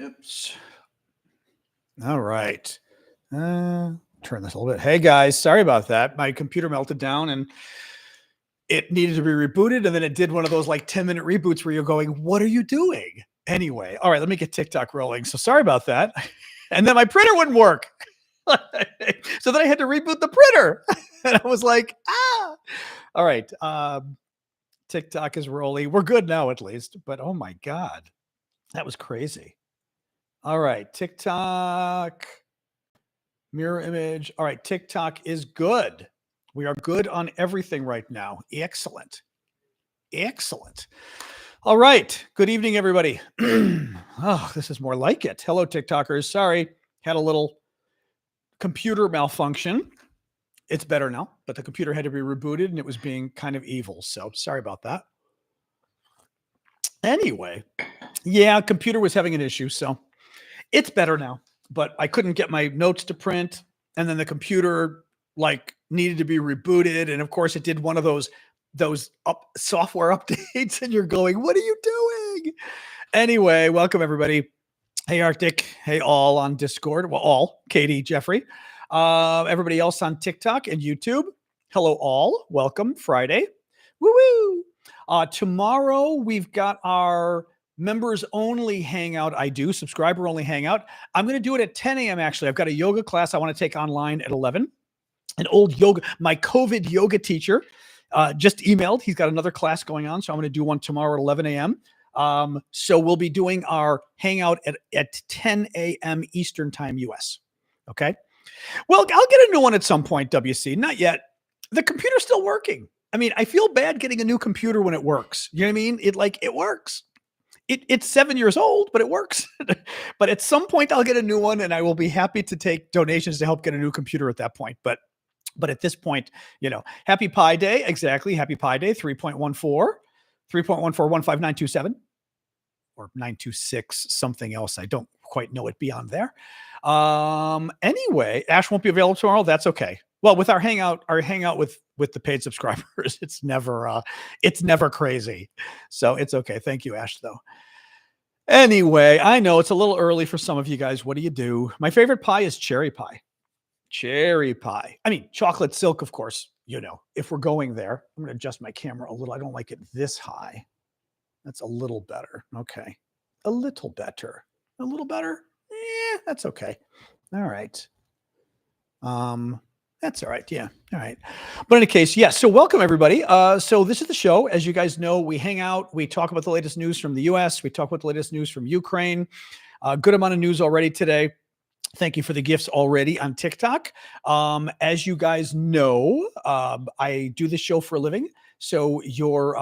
Oops. All right. Turn this a little bit. Hey guys, sorry about that. My computer melted down and it needed to be rebooted. And then it did one of those like 10-minute reboots where you're going, what are you doing? Anyway, all right, let me get TikTok rolling. So sorry about that. And then my printer wouldn't work. So then I had to reboot the printer. And I was like, ah. All right. TikTok is rolling. We're good now, at least. But oh my God, that was crazy. All right. TikTok. Mirror image. All right. TikTok is good. We are good on everything right now. Excellent. Excellent. All right. Good evening, everybody. Oh, this is more like it. Hello, TikTokers. Sorry. Had a little computer malfunction. It's better now, but the computer had to be rebooted and it was being kind of evil. So sorry about that. Anyway, yeah, computer was having an issue. So it's better now, but I couldn't get my notes to print. And then the computer like needed to be rebooted. And of course it did one of those software updates and you're going, what are you doing? Anyway, welcome everybody. Hey, Arctic. Hey, all on Discord. Well, all, Katie, Jeffrey, everybody else on TikTok and YouTube. Hello, all. Welcome Friday. Woo-woo. Tomorrow, we've got our members only hangout. Subscriber only hangout. I'm going to do it at 10 a.m. Actually, I've got a yoga class I want to take online at 11. An old yoga, my COVID yoga teacher just emailed. He's got another class going on. So I'm going to do one tomorrow at 11 a.m. So we'll be doing our hangout at 10 a.m. Eastern time US. Okay. Well, I'll get a new one at some point, WC. Not yet. The computer's still working. I mean, I feel bad getting a new computer when it works. You know what I mean? It works. It's 7 years old, but it works. But at some point I'll get a new one and I will be happy to take donations to help get a new computer at that point. But at this point, happy Pi Day. Exactly. Happy Pi Day. 3.1415927 or 926 something else. I don't quite know it beyond there. Anyway, Ash won't be available tomorrow. That's okay. Well, with our hangout with the paid subscribers, it's never crazy. So it's okay. Thank you, Ash, though. Anyway, I know it's a little early for some of you guys. What do you do? My favorite pie is cherry pie. Cherry pie. I mean, chocolate silk, of course, if we're going there. I'm going to adjust my camera a little. I don't like it this high. That's a little better. Okay. A little better. A little better? Yeah, that's okay. All right. That's all right. Yeah. All right. But in any case, yes. So welcome everybody. So this is the show. As you guys know, we hang out. We talk about the latest news from the US. We talk about the latest news from Ukraine. Good amount of news already today. Thank you for the gifts already on TikTok. As you guys know, I do this show for a living. So your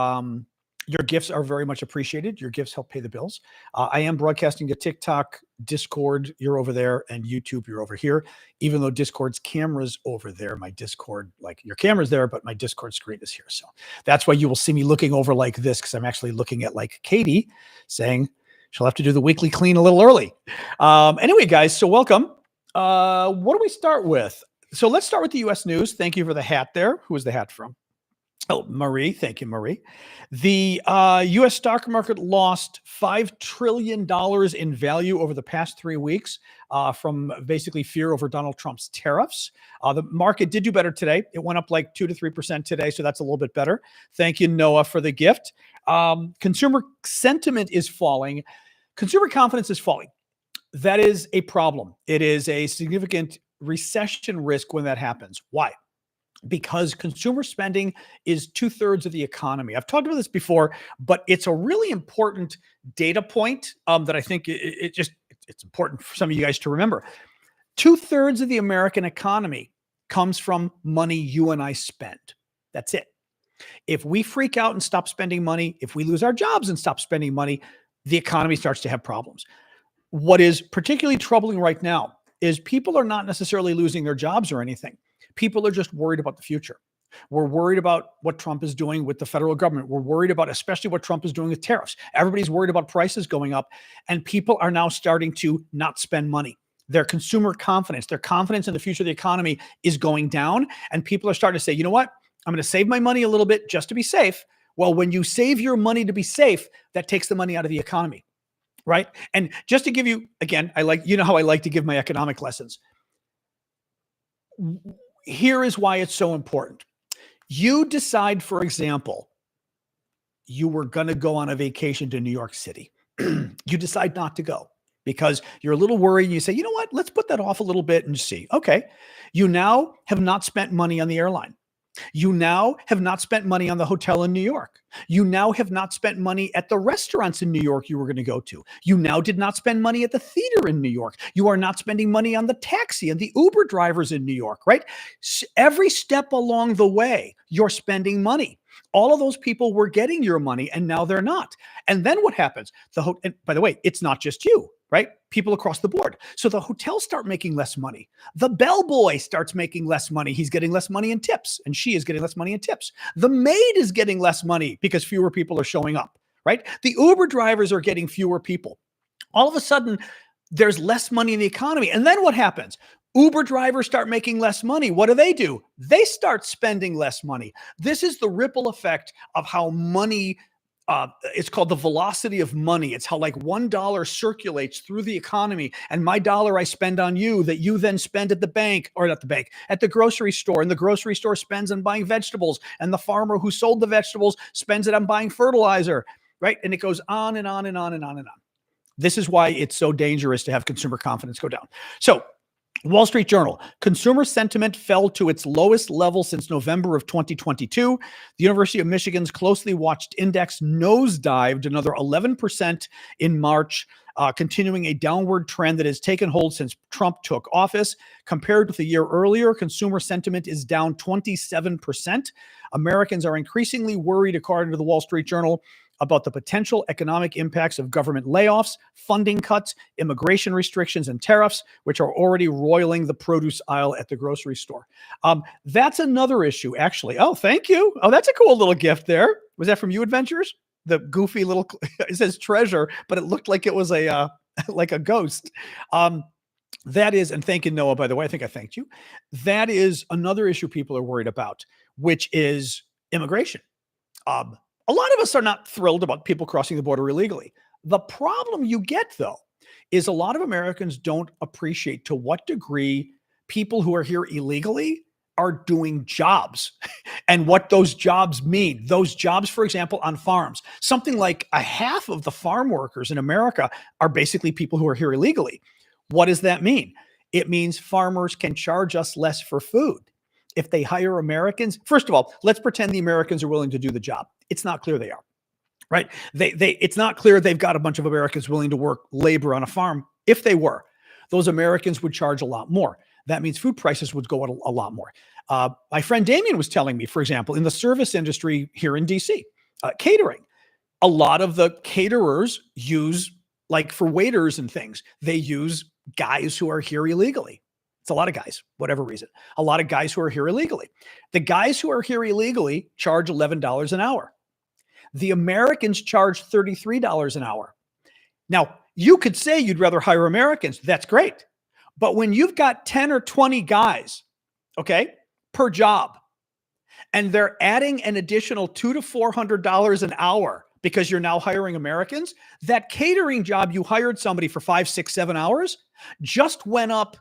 gifts are very much appreciated. Your gifts help pay the bills. I am broadcasting to TikTok, Discord, you're over there, and YouTube, you're over here. Even though Discord's camera's over there, my Discord, like your camera's there, but my Discord screen is here. So that's why you will see me looking over like this, because I'm actually looking at like Katie saying she'll have to do the weekly clean a little early. Anyway, guys, so welcome. What do we start with? So let's start with the U.S. news. Thank you for the hat there. Who is the hat from? Oh, Marie. Thank you, Marie. The U.S. stock market lost $5 trillion in value over the past 3 weeks from basically fear over Donald Trump's tariffs. The market did do better today. It went up like 2 to 3% today, so that's a little bit better. Thank you, Noah, for the gift. Consumer sentiment is falling. Consumer confidence is falling. That is a problem. It is a significant recession risk when that happens. Why? Because consumer spending is 2/3 of the economy. I've talked about this before, but it's a really important data point that I think it's important for some of you guys to remember. 2/3 of the American economy comes from money you and I spend. That's it. If we freak out and stop spending money, if we lose our jobs and stop spending money, the economy starts to have problems. What is particularly troubling right now is people are not necessarily losing their jobs or anything. People are just worried about the future. We're worried about what Trump is doing with the federal government. We're worried about especially what Trump is doing with tariffs. Everybody's worried about prices going up, and people are now starting to not spend money. Their consumer confidence, their confidence in the future of the economy is going down, and people are starting to say, you know what? I'm going to save my money a little bit just to be safe. Well, when you save your money to be safe, that takes the money out of the economy. right? And just to give you, again, how I like to give my economic lessons. Here is why it's so important. You decide, for example, you were going to go on a vacation to New York City. You decide not to go because you're a little worried. And you say, you know what? Let's put that off a little bit and see. Okay. You now have not spent money on the airline. You now have not spent money on the hotel in New York. You now have not spent money at the restaurants in New York you were going to go to. You now did not spend money at the theater in New York. You are not spending money on the taxi and the Uber drivers in New York, right? Every step along the way, you're spending money. All of those people were getting your money and now they're not. And then what happens? And by the way, it's not just you, right? People across the board. So the hotels start making less money. The bellboy starts making less money. He's getting less money in tips, and she is getting less money in tips. The maid is getting less money because fewer people are showing up, right? The Uber drivers are getting fewer people. All of a sudden, there's less money in the economy. And then what happens? Uber drivers start making less money. What do? They start spending less money. This is the ripple effect of how money, it's called the velocity of money. It's how like $1 circulates through the economy, and my dollar I spend on you that you then spend at the bank, or not the bank, at the grocery store, and the grocery store spends on buying vegetables, and the farmer who sold the vegetables spends it on buying fertilizer, right? And it goes on and on and on and on and on. This is why it's so dangerous to have consumer confidence go down. So Wall Street Journal, consumer sentiment fell to its lowest level since November of 2022. The University of Michigan's closely watched index nosedived another 11% in March, continuing a downward trend that has taken hold since Trump took office. Compared with a year earlier, consumer sentiment is down 27%. Americans are increasingly worried, according to the Wall Street Journal, about the potential economic impacts of government layoffs, funding cuts, immigration restrictions, and tariffs, which are already roiling the produce aisle at the grocery store. That's another issue, actually. Oh, thank you. Oh, that's a cool little gift there. Was that from You Adventures? The goofy little, it says treasure, but it looked like it was a like a ghost. That is, and thank you, Noah, by the way, I think I thanked you. That is another issue people are worried about, which is immigration. A lot of us are not thrilled about people crossing the border illegally. The problem you get, though, is a lot of Americans don't appreciate to what degree people who are here illegally are doing jobs and what those jobs mean. Those jobs, for example, on farms, something like a half of the farm workers in America are basically people who are here illegally. What does that mean? It means farmers can charge us less for food. If they hire Americans, first of all, let's pretend the Americans are willing to do the job. It's not clear they are, right? It's not clear they've got a bunch of Americans willing to work labor on a farm. If they were, those Americans would charge a lot more. That means food prices would go up a lot more. My friend Damien was telling me, for example, in the service industry here in DC, catering, a lot of the caterers use, like for waiters and things, they use guys who are here illegally. It's a lot of guys, whatever reason. A lot of guys who are here illegally. The guys who are here illegally charge $11 an hour. The Americans charge $33 an hour. Now, you could say you'd rather hire Americans. That's great. But when you've got 10 or 20 guys, okay, per job, and they're adding an additional $200 to $400 an hour because you're now hiring Americans, that catering job you hired somebody for 5, 6, 7 hours just went up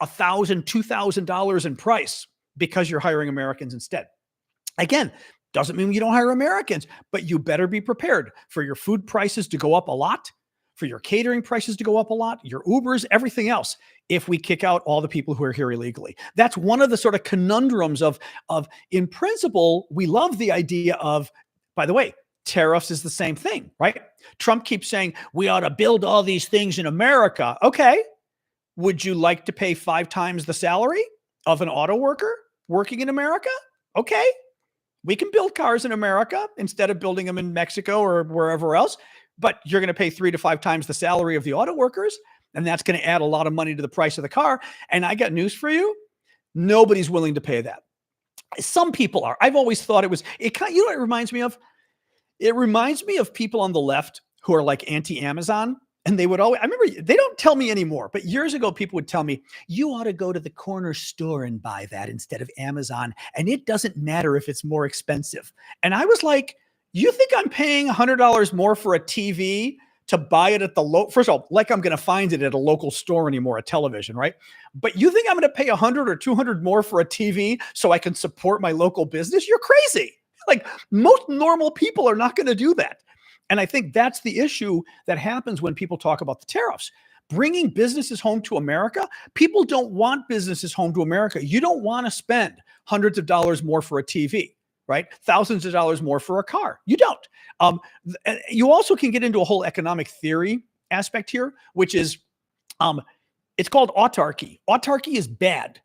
$1,000, $2,000 in price because you're hiring Americans instead. Again, doesn't mean you don't hire Americans, but you better be prepared for your food prices to go up a lot, for your catering prices to go up a lot, your Ubers, everything else, if we kick out all the people who are here illegally. That's one of the sort of conundrums of in principle, we love the idea of, by the way, tariffs is the same thing, right? Trump keeps saying we ought to build all these things in America. Okay. Would you like to pay 5 times the salary of an auto worker working in America? Okay. We can build cars in America instead of building them in Mexico or wherever else, but you're going to pay 3 to 5 times the salary of the auto workers, and that's going to add a lot of money to the price of the car. And I got news for you. Nobody's willing to pay that. Some people are. I've always thought you know what it reminds me of? It reminds me of people on the left who are like anti-Amazon. And they would always, I remember, they don't tell me anymore, but years ago, people would tell me, you ought to go to the corner store and buy that instead of Amazon. And it doesn't matter if it's more expensive. And I was like, you think I'm paying $100 more for a TV to buy it at the first of all, like I'm going to find it at a local store anymore, a television, right? But you think I'm going to pay 100 or 200 more for a TV so I can support my local business? You're crazy. Like, most normal people are not going to do that. And I think that's the issue that happens when people talk about the tariffs. Bringing businesses home to America, people don't want businesses home to America. You don't want to spend hundreds of dollars more for a TV, right? Thousands of dollars more for a car. You don't. You also can get into a whole economic theory aspect here, which is, it's called autarky. Autarky is bad.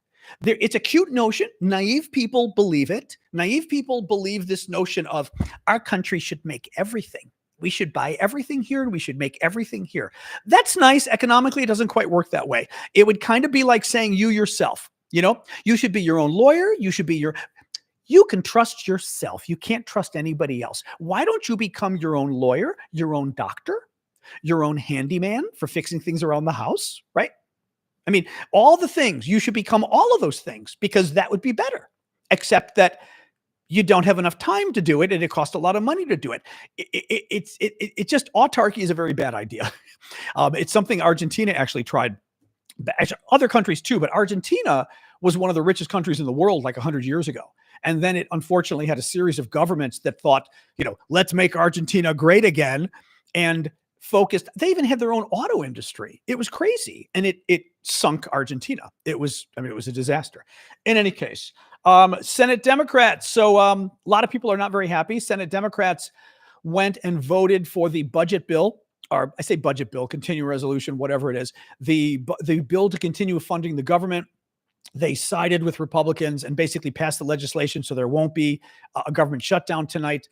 It's a cute notion. Naive people believe it. Naive people believe this notion of our country should make everything. We should buy everything here and we should make everything here. That's nice. Economically, it doesn't quite work that way. It would kind of be like saying you yourself, you should be your own lawyer. You can trust yourself. You can't trust anybody else. Why don't you become your own lawyer, your own doctor, your own handyman for fixing things around the house, right? I mean, all the things, you should become all of those things because that would be better, except that you don't have enough time to do it and it costs a lot of money to do it. It's just, autarky is a very bad idea. It's something Argentina actually tried. Actually, other countries too, but Argentina was one of the richest countries in the world like 100 years ago. And then it unfortunately had a series of governments that thought, let's make Argentina great again, and focused. They even had their own auto industry. It was crazy. And it sunk Argentina. It was a disaster. In any case, Senate Democrats. So a lot of people are not very happy. Senate Democrats went and voted for the budget bill, or I say budget bill, continuing resolution, whatever it is, the bill to continue funding the government. They sided with Republicans and basically passed the legislation so there won't be a government shutdown tonight.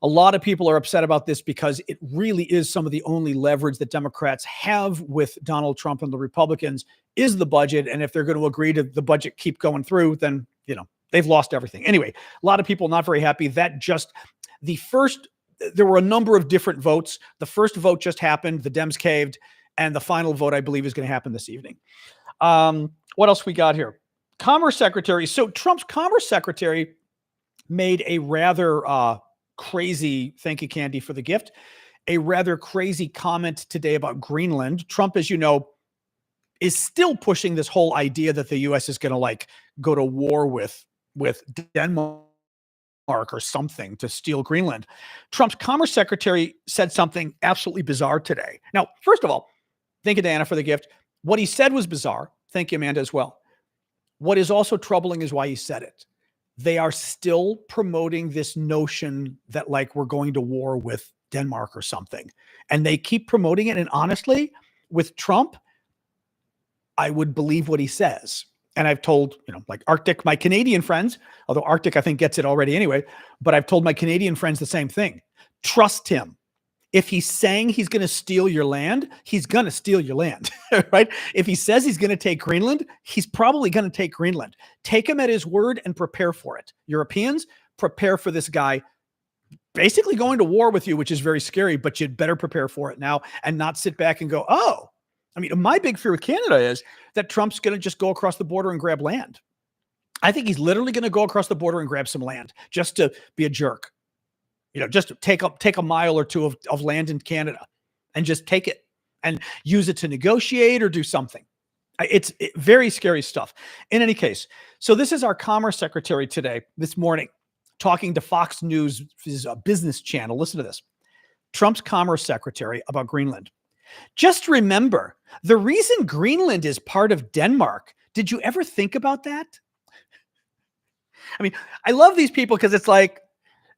A lot of people are upset about this because it really is some of the only leverage that Democrats have with Donald Trump and the Republicans is the budget. And if they're going to agree to the budget keep going through, then, they've lost everything. Anyway, a lot of people not very happy. There were a number of different votes. The first vote just happened. The Dems caved. And the final vote, I believe, is going to happen this evening. What else we got here? Commerce Secretary. So Trump's Commerce Secretary made a rather crazy, thank you, Candy, for the gift, a rather crazy comment today about Greenland. Trump, as you know, is still pushing this whole idea that the U.S. is going to go to war with Denmark or something to steal Greenland. Trump's Commerce Secretary said something absolutely bizarre today. Now, first of all, thank you, Diana, for the gift. What he said was bizarre. Thank you, Amanda, as well. What is also troubling is why he said it. They are still promoting this notion that we're going to war with Denmark or something. And they keep promoting it. And honestly, with Trump, I would believe what he says. And I've told, Arctic, my Canadian friends, although Arctic, I think, gets it already anyway, but I've told my Canadian friends the same thing. Trust him. If he's saying he's going to steal your land, he's going to steal your land, right? If he says he's going to take Greenland, he's probably going to take Greenland. Take him at his word and prepare for it. Europeans, prepare for this guy basically going to war with you, which is very scary, but you'd better prepare for it now and not sit back and go, oh, my big fear with Canada is that Trump's going to just go across the border and grab land. I think he's literally going to go across the border and grab some land just to be a jerk. Just take a mile or two of land in Canada and just take it and use it to negotiate or do something. It's very scary stuff. In any case, so this is our Commerce Secretary this morning, talking to Fox News' business channel. Listen to this. Trump's Commerce Secretary about Greenland. Just remember, the reason Greenland is part of Denmark, did you ever think about that? I love these people because it's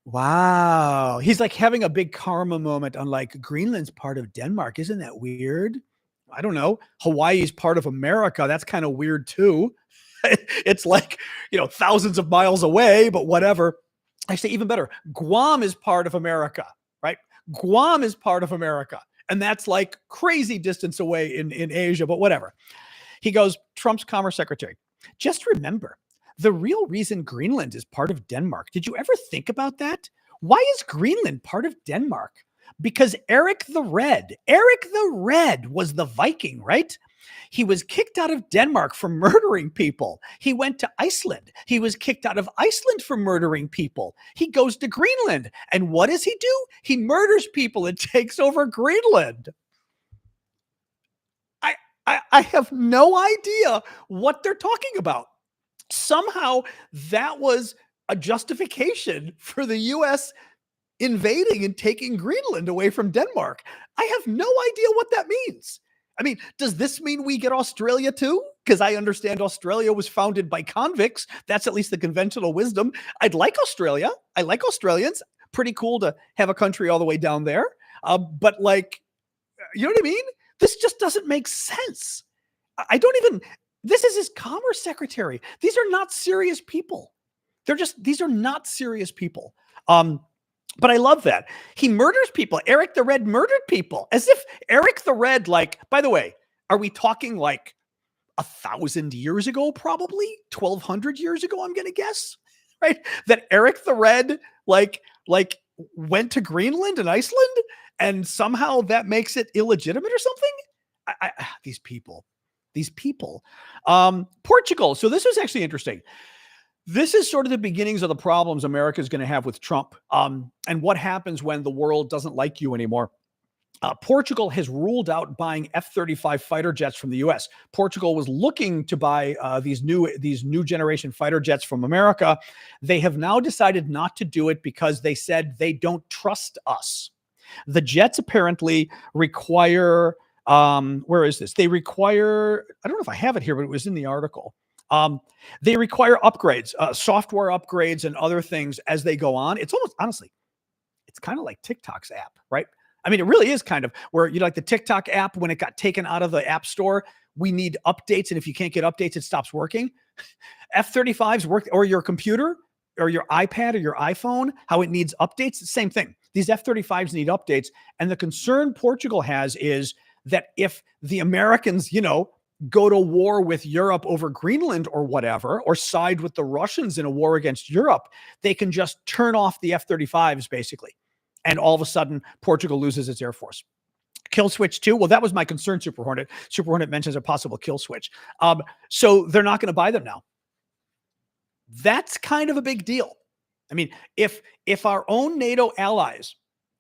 wow. He's having a big karma moment on Greenland's part of Denmark. Isn't that weird? I don't know. Hawaii's part of America. That's kind of weird too. It's thousands of miles away, but whatever. I say even better. Guam is part of America, right? Guam is part of America. And that's crazy distance away in Asia, but whatever. He goes, Trump's Commerce Secretary, just remember, the real reason Greenland is part of Denmark. Did you ever think about that? Why is Greenland part of Denmark? because Eric the Red was the Viking, right? He was kicked out of Denmark for murdering people. He went to Iceland. He was kicked out of Iceland for murdering people. He goes to Greenland. And what does he do? He murders people and takes over Greenland. I have no idea what they're talking about. Somehow that was a justification for the U.S. invading and taking Greenland away from Denmark. I have no idea what that means. I mean, does this mean we get Australia too? Because I understand Australia was founded by convicts. That's at least the conventional wisdom. I'd like Australia. I like Australians. Pretty cool to have a country all the way down there. But like, you know what I mean? This just doesn't make sense. This is his commerce secretary. These are not serious people. These are not serious people. But I love that. He murders people. Eric the Red murdered people. As if Eric the Red, like, by the way, are we talking like 1,000 years ago, probably 1,200 years ago, I'm going to guess, right? That Eric the Red, like went to Greenland and Iceland and somehow that makes it illegitimate or something. These people. Portugal. So this is actually interesting. This is sort of the beginnings of the problems America is going to have with Trump, and what happens when the world doesn't like you anymore. Portugal has ruled out buying F-35 fighter jets from the U.S. Portugal was looking to buy these new generation fighter jets from America. They have now decided not to do it because they said they don't trust us. The jets apparently require, where is this? They require, I don't know if I have it here, but it was in the article. They require upgrades, software upgrades and other things as they go on. It's almost, honestly, it's kind of like TikTok's app, right? I mean, it really is kind of where, you know, like the TikTok app, when it got taken out of the app store, we need updates. And if you can't get updates, it stops working. F-35s work, or your computer or your iPad or your iPhone, how it needs updates. Same thing. These F-35s need updates. And the concern Portugal has is that if the Americans, you know, go to war with Europe over Greenland or whatever, or side with the Russians in a war against Europe, they can just turn off the F-35s basically. And all of a sudden, Portugal loses its Air Force. Kill switch too. Well, that was my concern, Super Hornet. Super Hornet mentions a possible kill switch. So they're not going to buy them now. That's kind of a big deal. I mean, if our own NATO allies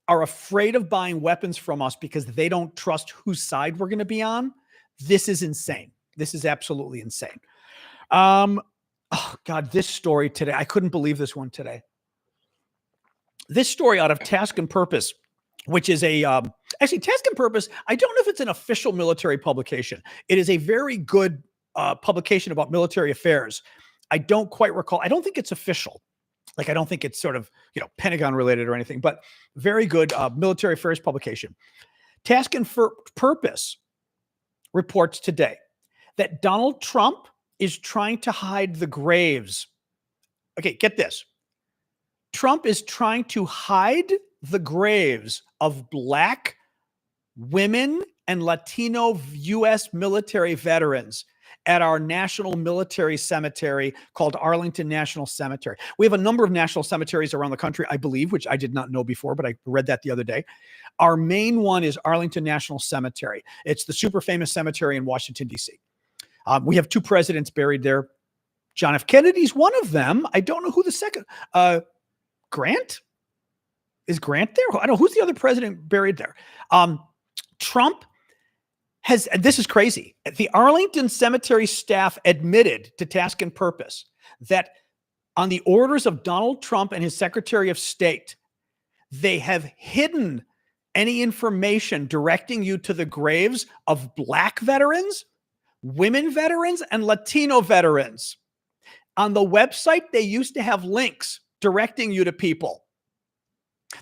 are afraid of buying weapons from us because they don't trust whose side we're going to be on, this is insane. This is absolutely insane. Oh God, this story today, I couldn't believe this one today. This story out of Task and Purpose, which is actually Task and Purpose, I don't know if it's an official military publication. It is a very good publication about military affairs. I don't quite recall. I don't think it's official. Like, I don't think it's sort of, you know, Pentagon related or anything, but very good military affairs publication. Task and Purpose reports today that Donald Trump is trying to hide the graves. Okay, get this. Trump is trying to hide the graves of Black, women, and Latino U.S. military veterans at our national military cemetery called Arlington National Cemetery. We have a number of national cemeteries around the country, I believe, which I did not know before, but I read that the other day. Our main one is Arlington National Cemetery. It's the super famous cemetery in Washington, D.C. We have two presidents buried there. John F. Kennedy's one of them. I don't know who the second. Grant? Is Grant there? I don't know. Who's the other president buried there? Trump has, and this is crazy. The Arlington Cemetery staff admitted to Task and Purpose that on the orders of Donald Trump and his Secretary of State, they have hidden any information directing you to the graves of Black veterans, women veterans, and Latino veterans. On the website, they used to have links directing you to people.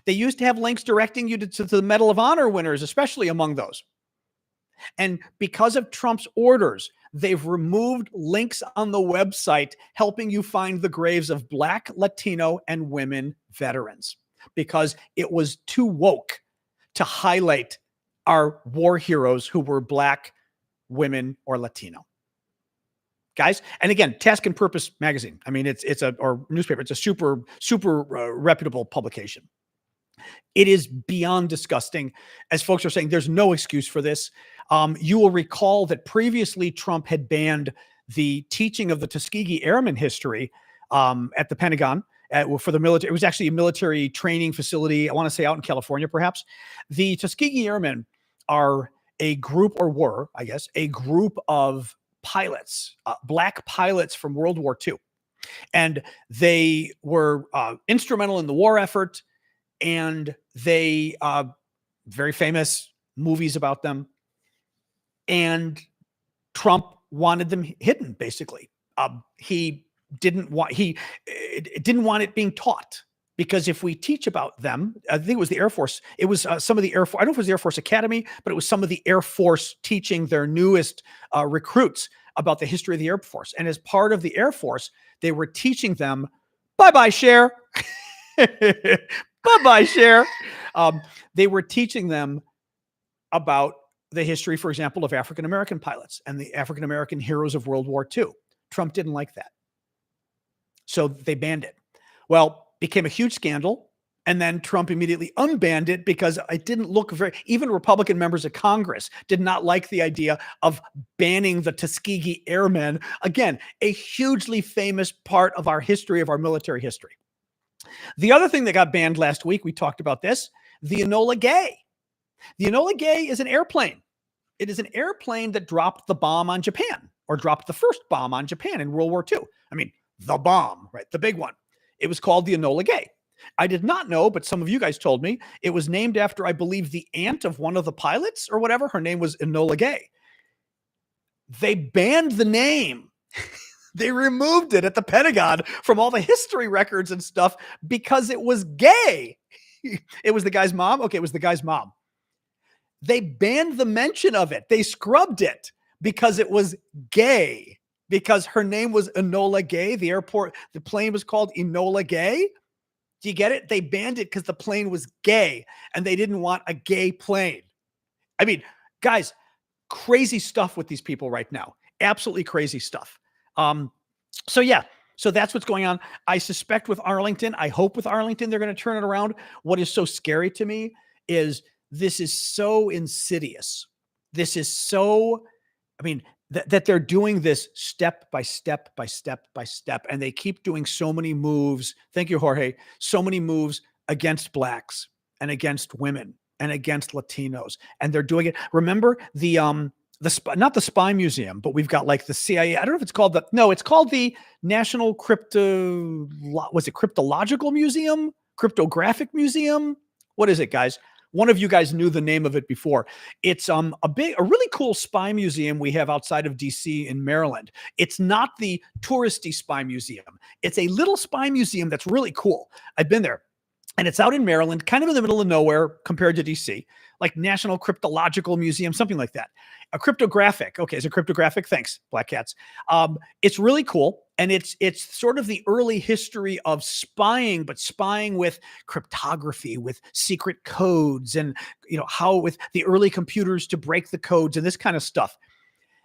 They used to have links directing you to the Medal of Honor winners, especially among those. And because of Trump's orders, they've removed links on the website helping you find the graves of Black, Latino, and women veterans because it was too woke to highlight our war heroes who were Black, women, or Latino. Guys, and again, Task and Purpose magazine. I mean, it's a or newspaper. It's a super reputable publication. It is beyond disgusting. As folks are saying, there's no excuse for this. You will recall that previously Trump had banned the teaching of the Tuskegee Airmen history at the Pentagon for the military. It was actually a military training facility, I want to say out in California, perhaps. The Tuskegee Airmen are a group, or were, I guess, a group of pilots, black pilots from World War II. And they were instrumental in the war effort. And they, very famous movies about them. And Trump wanted them hidden, basically. He didn't want it being taught, because if we teach about them, I think it was the Air Force. It was some of the Air Force. I don't know if it was the Air Force Academy, but it was some of the Air Force teaching their newest recruits about the history of the Air Force. And as part of the Air Force, they were teaching them, bye-bye, Cher. Bye-bye, Cher. They were teaching them about the history, for example, of African-American pilots and the African-American heroes of World War II. Trump didn't like that. So they banned it. Well, became a huge scandal. And then Trump immediately unbanned it because it didn't look even Republican members of Congress did not like the idea of banning the Tuskegee Airmen. Again, a hugely famous part of our history, of our military history. The other thing that got banned last week, we talked about this, the Enola Gay. The Enola Gay is an airplane. It is an airplane that dropped the bomb on Japan, or dropped the first bomb on Japan in World War II. I mean, the bomb, right? The big one. It was called the Enola Gay. I did not know, but some of you guys told me it was named after, I believe, the aunt of one of the pilots or whatever. Her name was Enola Gay. They banned the name. They removed it at the Pentagon from all the history records and stuff because it was gay. It was the guy's mom. Okay, it was the guy's mom. They banned the mention of it. They scrubbed it because it was gay, because her name was Enola Gay. The plane was called Enola Gay. Do you get it? They banned it because the plane was gay and they didn't want a gay plane. I mean, guys, crazy stuff with these people right now. Absolutely crazy stuff. So that's what's going on. I suspect with Arlington, I hope with Arlington, they're going to turn it around. What is so scary to me is this is so insidious. This is so, I mean, that they're doing this step by step by step by step. And they keep doing so many moves. Thank you, Jorge. So many moves against blacks and against women and against Latinos. And they're doing it. Remember not the Spy Museum, but we've got like the CIA. I don't know if it's called it's called the National Cryptological Museum? Cryptographic Museum? What is it, guys? One of you guys knew the name of it before. It's a really cool spy museum we have outside of DC in Maryland. It's not the touristy spy museum. It's a little spy museum that's really cool. I've been there. And it's out in Maryland, kind of in the middle of nowhere compared to DC, like National Cryptological Museum, something like that. A cryptographic. Okay, is it cryptographic? Thanks, Black Cats. It's really cool. And it's sort of the early history of spying, but spying with cryptography, with secret codes, and how with the early computers to break the codes and this kind of stuff.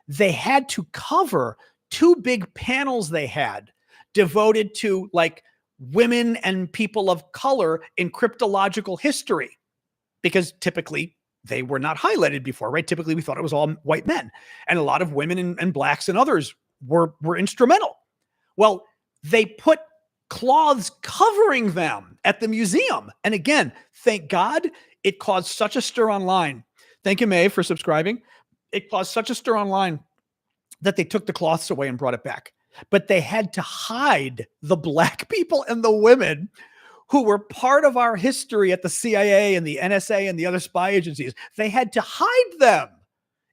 They had to cover two big panels they had devoted to like women and people of color in cryptological history, because typically they were not highlighted before, right? Typically we thought it was all white men, and a lot of women and blacks and others were instrumental. Well, they put cloths covering them at the museum. And again, thank God it caused such a stir online. Thank you, May, for subscribing. It caused such a stir online that they took the cloths away and brought it back. But they had to hide the black people and the women who were part of our history at the CIA and the NSA and the other spy agencies. They had to hide them.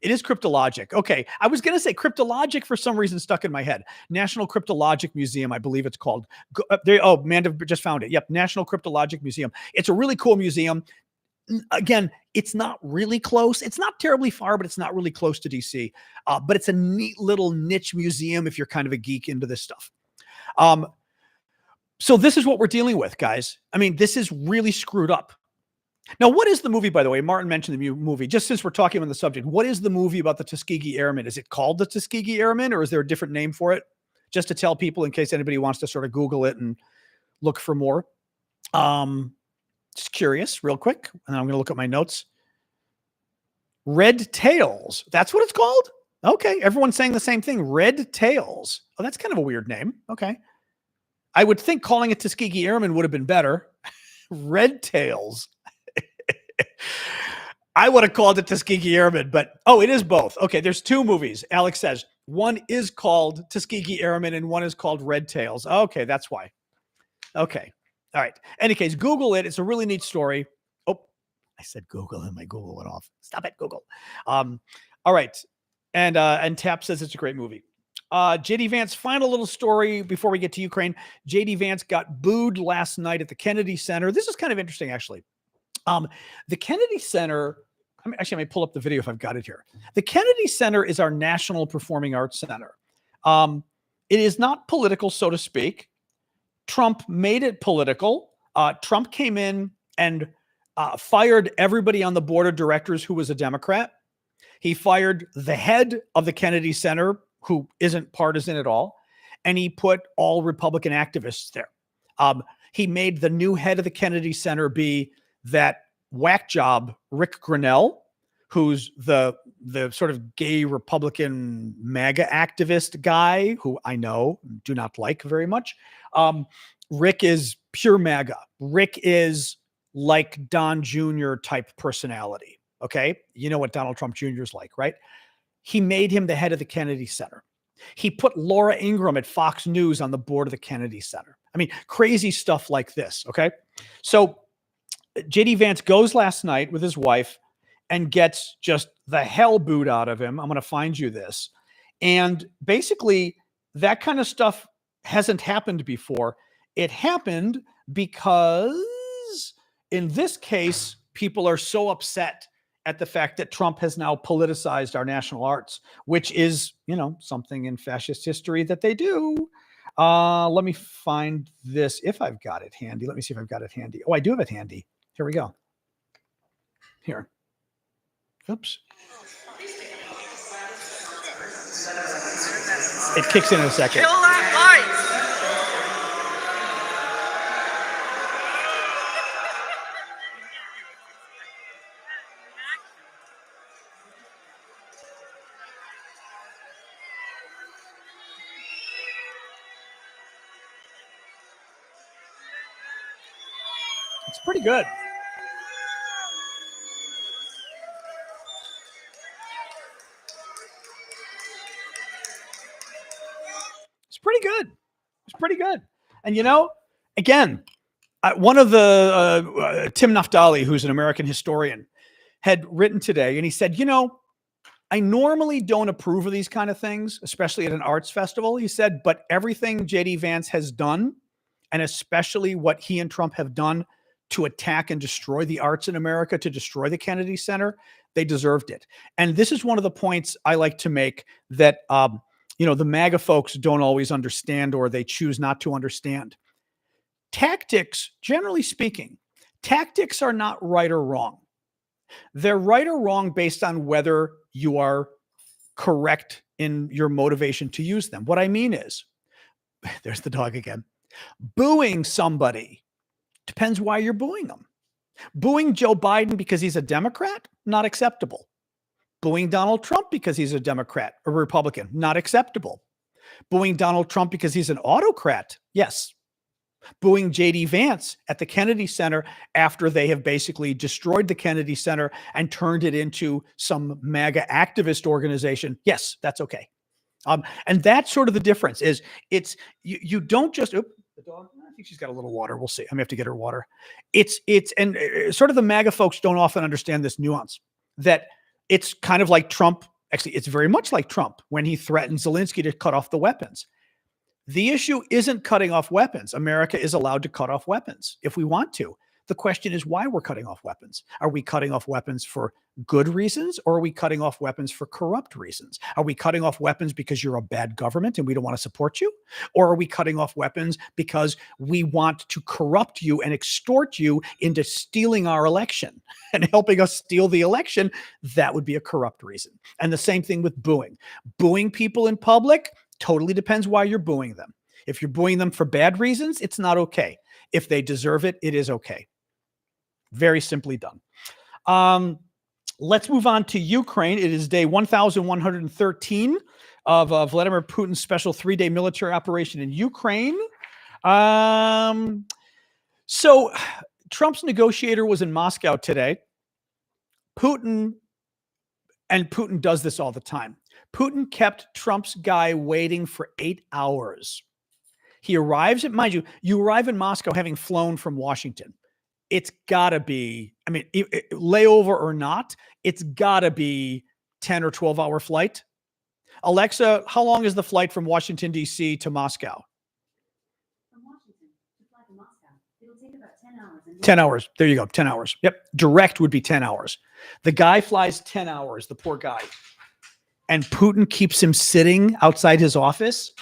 It is cryptologic. Okay, I was going to say cryptologic for some reason stuck in my head. National Cryptologic Museum, I believe it's called. Amanda just found it. Yep, National Cryptologic Museum. It's a really cool museum. Again, it's not really close. It's not terribly far, but it's not really close to DC. But it's a neat little niche museum if you're kind of a geek into this stuff. So this is what we're dealing with, guys. I mean, this is really screwed up. Now, what is the movie, by the way? Martin mentioned the movie. Just since we're talking on the subject, what is the movie about the Tuskegee Airmen? Is it called the Tuskegee Airmen, or is there a different name for it? Just to tell people in case anybody wants to sort of Google it and look for more. Just curious, real quick. And I'm going to look at my notes. Red tails. That's what it's called? Okay. Everyone's saying the same thing. Red tails. Oh, that's kind of a weird name. Okay. I would think calling it Tuskegee Airmen would have been better. Red tails. I would have called it Tuskegee Airmen, but it is both. Okay, there's two movies. Alex says one is called Tuskegee Airmen and one is called Red Tails. Okay, that's why. Okay, all right. Any case, Google it. It's a really neat story. Oh, I said Google and my Google went off. Stop it, Google. All right, and Tap says it's a great movie. JD Vance, final little story before we get to Ukraine. JD Vance got booed last night at the Kennedy Center. This is kind of interesting, actually. The Kennedy Center, actually, I may pull up the video if I've got it here. The Kennedy Center is our National Performing Arts Center. It is not political, so to speak. Trump made it political. Trump came in and fired everybody on the board of directors who was a Democrat. He fired the head of the Kennedy Center, who isn't partisan at all, and he put all Republican activists there. He made the new head of the Kennedy Center be that whack job, Rick Grinnell, who's the sort of gay Republican MAGA activist guy who I know do not like very much. Rick is pure MAGA. Rick is like Don Jr. type personality. Okay. You know what Donald Trump Jr. is like, right? He made him the head of the Kennedy Center. He put Laura Ingraham at Fox News on the board of the Kennedy Center. I mean, crazy stuff like this. Okay. So JD Vance goes last night with his wife and gets just the hell booed out of him. I'm going to find you this. And basically, that kind of stuff hasn't happened before. It happened because in this case, people are so upset at the fact that Trump has now politicized our national arts, which is, something in fascist history that they do. Let me find this if I've got it handy. Let me see if I've got it handy. Oh, I do have it handy. Here we go. Here. Oops. It kicks in a second. Kill that light! It's pretty good. It's pretty good. It's pretty good. And again, one of the Tim Naftali, who's an American historian, had written today, and he said, I normally don't approve of these kind of things, especially at an arts festival. He said, but everything JD Vance has done, and especially what he and Trump have done to attack and destroy the arts in America, to destroy the Kennedy Center, they deserved it. And this is one of the points I like to make that, the MAGA folks don't always understand, or they choose not to understand. Tactics, generally speaking, tactics are not right or wrong. They're right or wrong based on whether you are correct in your motivation to use them. What I mean is, there's the dog again, booing somebody depends why you're booing them. Booing Joe Biden because he's a Democrat, not acceptable. Booing Donald Trump because he's a Democrat or Republican, not acceptable. Booing Donald Trump because he's an autocrat, yes. Booing JD Vance at the Kennedy Center after they have basically destroyed the Kennedy Center and turned it into some MAGA activist organization, yes, that's okay. And that's sort of the difference is you don't just, the dog, I think she's got a little water. We'll see. I may have to get her water. And sort of the MAGA folks don't often understand this nuance, that it's kind of like Trump. Actually, it's very much like Trump when he threatened Zelensky to cut off the weapons. The issue isn't cutting off weapons. America is allowed to cut off weapons if we want to. The question is why we're cutting off weapons. Are we cutting off weapons for good reasons, or are we cutting off weapons for corrupt reasons? Are we cutting off weapons because you're a bad government and we don't want to support you? Or are we cutting off weapons because we want to corrupt you and extort you into stealing our election and helping us steal the election? That would be a corrupt reason. And the same thing with booing. Booing people in public totally depends why you're booing them. If you're booing them for bad reasons, it's not okay. If they deserve it, it is okay. Very simply done. Let's move on to Ukraine. It is day 1,113 of Vladimir Putin's special 3-day military operation in Ukraine. So Trump's negotiator was in Moscow today. Putin does this all the time. Putin kept Trump's guy waiting for 8 hours. He arrives at, mind you, you arrive in Moscow having flown from Washington. It's gotta be, I mean, layover or not, it's gotta be 10 or 12 hour flight. Alexa, how long is the flight from Washington, D.C. to Moscow? From Washington to fly to Moscow, it'll take about 10 hours. 10 hours. There you go. 10 hours. Yep. Direct would be 10 hours. The guy flies 10 hours, the poor guy. And Putin keeps him sitting outside his office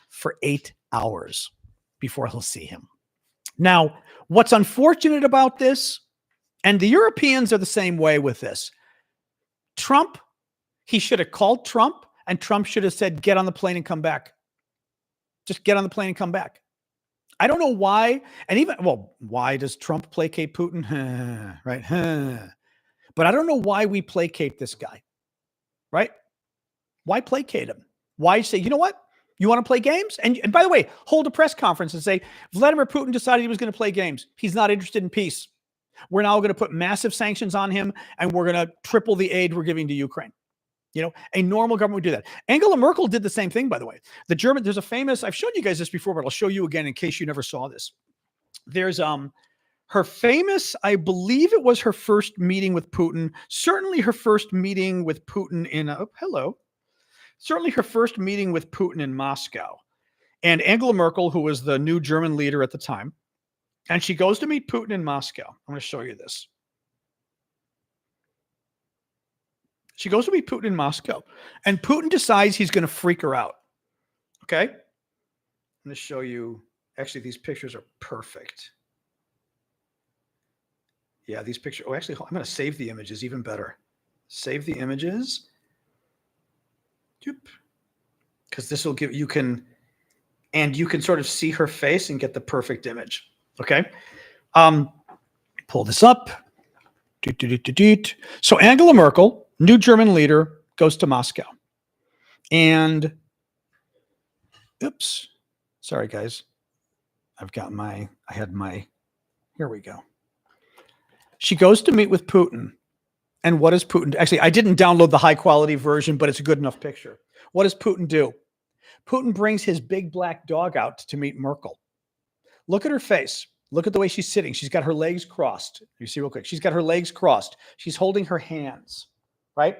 for 8 hours before he'll see him. Now, what's unfortunate about this, and the Europeans are the same way with this, Trump, he should have called Trump, and Trump should have said, get on the plane and come back. Just get on the plane and come back. I don't know why, and even, well, why does Trump placate Putin? Right? But I don't know why we placate this guy, right? Why placate him? Why say, you know what? You want to play games? And by the way, hold a press conference and say, Vladimir Putin decided he was going to play games. He's not interested in peace. We're now going to put massive sanctions on him, and we're going to triple the aid we're giving to Ukraine. You know, a normal government would do that. Angela Merkel did the same thing, by the way. There's a famous, I've shown you guys this before, but I'll show you again in case you never saw this. There's her famous, I believe it was her first meeting with Putin, certainly her first meeting with Putin in, certainly her first meeting with Putin in Moscow. And Angela Merkel, who was the new German leader at the time, and she goes to meet Putin in Moscow. I'm going to show you this. She goes to meet Putin in Moscow, and Putin decides he's going to freak her out. Okay? I'm going to show you. Actually, these pictures are perfect. Yeah, these pictures. Oh, actually, I'm going to save the images even better. Save the images. Because this will give, you can sort of see her face and get the perfect image. Okay? Pull this up. So Angela Merkel, new German leader, goes to Moscow. And, oops, sorry guys. Here we go. She goes to meet with Putin. And what does Putin do? Actually, I didn't download the high quality version, but it's a good enough picture. What does Putin do? Putin brings his big black dog out to meet Merkel. Look at her face. Look at the way she's sitting. She's got her legs crossed. You see real quick. She's got her legs crossed. She's holding her hands, right?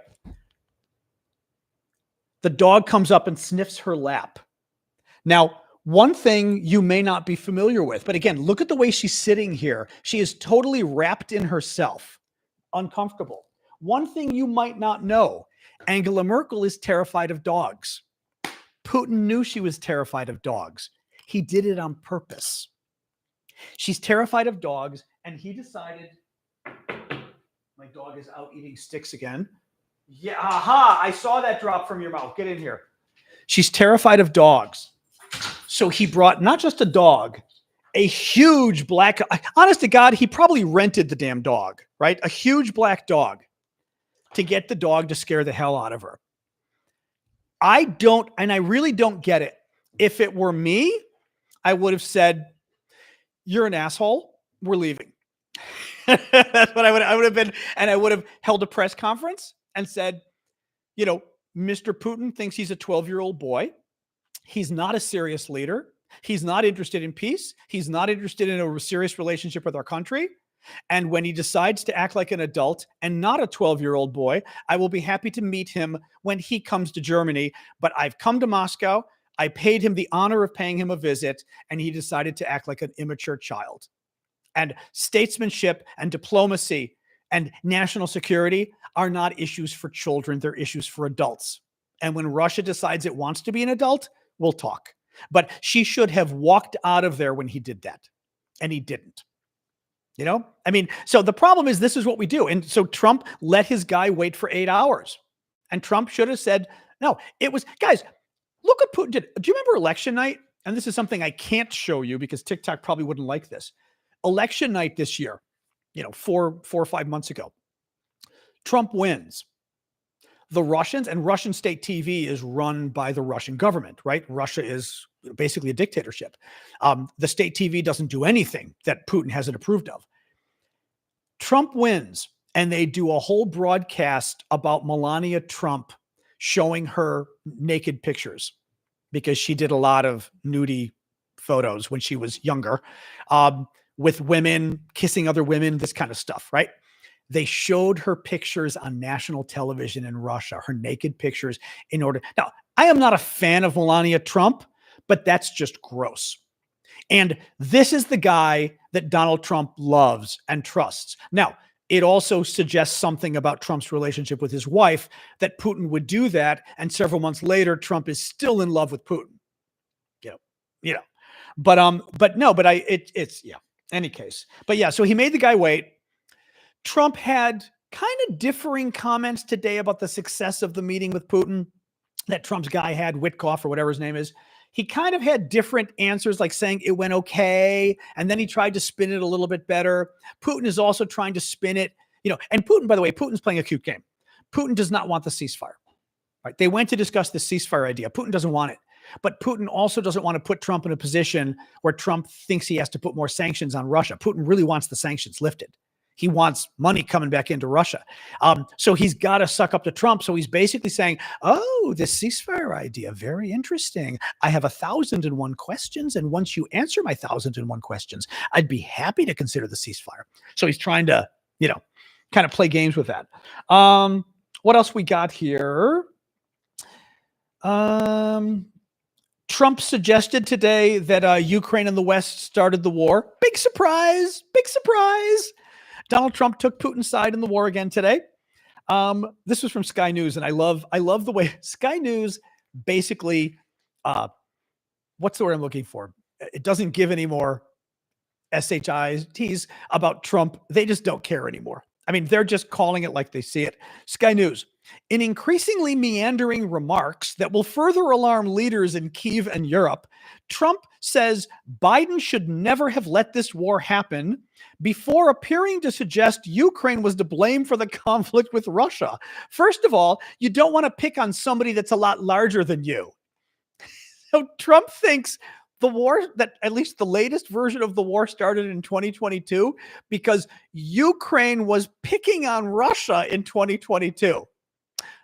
The dog comes up and sniffs her lap. Now, one thing you may not be familiar with, but again, look at the way she's sitting here. She is totally wrapped in herself, uncomfortable. One thing you might not know, Angela Merkel is terrified of dogs. Putin knew she was terrified of dogs. He did it on purpose. She's terrified of dogs, and he decided, my dog is out eating sticks again. Yeah, aha, I saw that drop from your mouth. Get in here. She's terrified of dogs. So he brought not just a dog, a huge black, honest to God, he probably rented the damn dog, right? A huge black dog to get the dog to scare the hell out of her. I really don't get it. If it were me, I would have said, you're an asshole. We're leaving. That's what I would have been. And I would have held a press conference and said, you know, Mr. Putin thinks he's a 12-year-old boy. He's not a serious leader. He's not interested in peace. He's not interested in a serious relationship with our country. And when he decides to act like an adult and not a 12-year-old boy, I will be happy to meet him when he comes to Germany. But I've come to Moscow. I paid him the honor of paying him a visit, and he decided to act like an immature child. And statesmanship and diplomacy and national security are not issues for children. They're issues for adults. And when Russia decides it wants to be an adult, we'll talk. But she should have walked out of there when he did that. And he didn't. You know, I mean, so the problem is this is what we do. And so Trump let his guy wait for 8 hours. And Trump should have said, no, it was, guys, look what Putin did. Do you remember election night? And this is something I can't show you because TikTok probably wouldn't like this. Election night this year, 4 or 5 months ago. Trump wins. The Russians, and Russian state TV is run by the Russian government, right? Russia is basically a dictatorship. The state TV doesn't do anything that Putin hasn't approved of. Trump wins, and they do a whole broadcast about Melania Trump showing her naked pictures because she did a lot of nudie photos when she was younger, with women kissing other women, this kind of stuff, right? They showed her pictures on national television in Russia, her naked pictures in order. Now, I am not a fan of Melania Trump, but that's just gross. And this is the guy that Donald Trump loves and trusts. Now, it also suggests something about Trump's relationship with his wife, that Putin would do that. And several months later, Trump is still in love with Putin. It's any case. But yeah, so he made the guy wait. Trump had kind of differing comments today about the success of the meeting with Putin that Trump's guy had, Witkoff or whatever his name is. He kind of had different answers, like saying it went okay. And then he tried to spin it a little bit better. Putin is also trying to spin it, and Putin, by the way, Putin's playing a cute game. Putin does not want the ceasefire, right? They went to discuss the ceasefire idea. Putin doesn't want it. But Putin also doesn't want to put Trump in a position where Trump thinks he has to put more sanctions on Russia. Putin really wants the sanctions lifted. He wants money coming back into Russia. So he's got to suck up to Trump. So he's basically saying, oh, this ceasefire idea, very interesting. I have 1,001 questions. And once you answer my 1,001 questions, I'd be happy to consider the ceasefire. So he's trying to, kind of play games with that. What else we got here? Trump suggested today that Ukraine and the West started the war. Big surprise. Big surprise. Donald Trump took Putin's side in the war again today. This was from Sky News, and I love the way Sky News basically, what's the word I'm looking for? It doesn't give any more SHITs about Trump. They just don't care anymore. I mean, they're just calling it like they see it. Sky News, in increasingly meandering remarks that will further alarm leaders in Kyiv and Europe, Trump says Biden should never have let this war happen before appearing to suggest Ukraine was to blame for the conflict with Russia. First of all, you don't want to pick on somebody that's a lot larger than you. So Trump thinks the war, that at least the latest version of the war, started in 2022 because Ukraine was picking on Russia in 2022.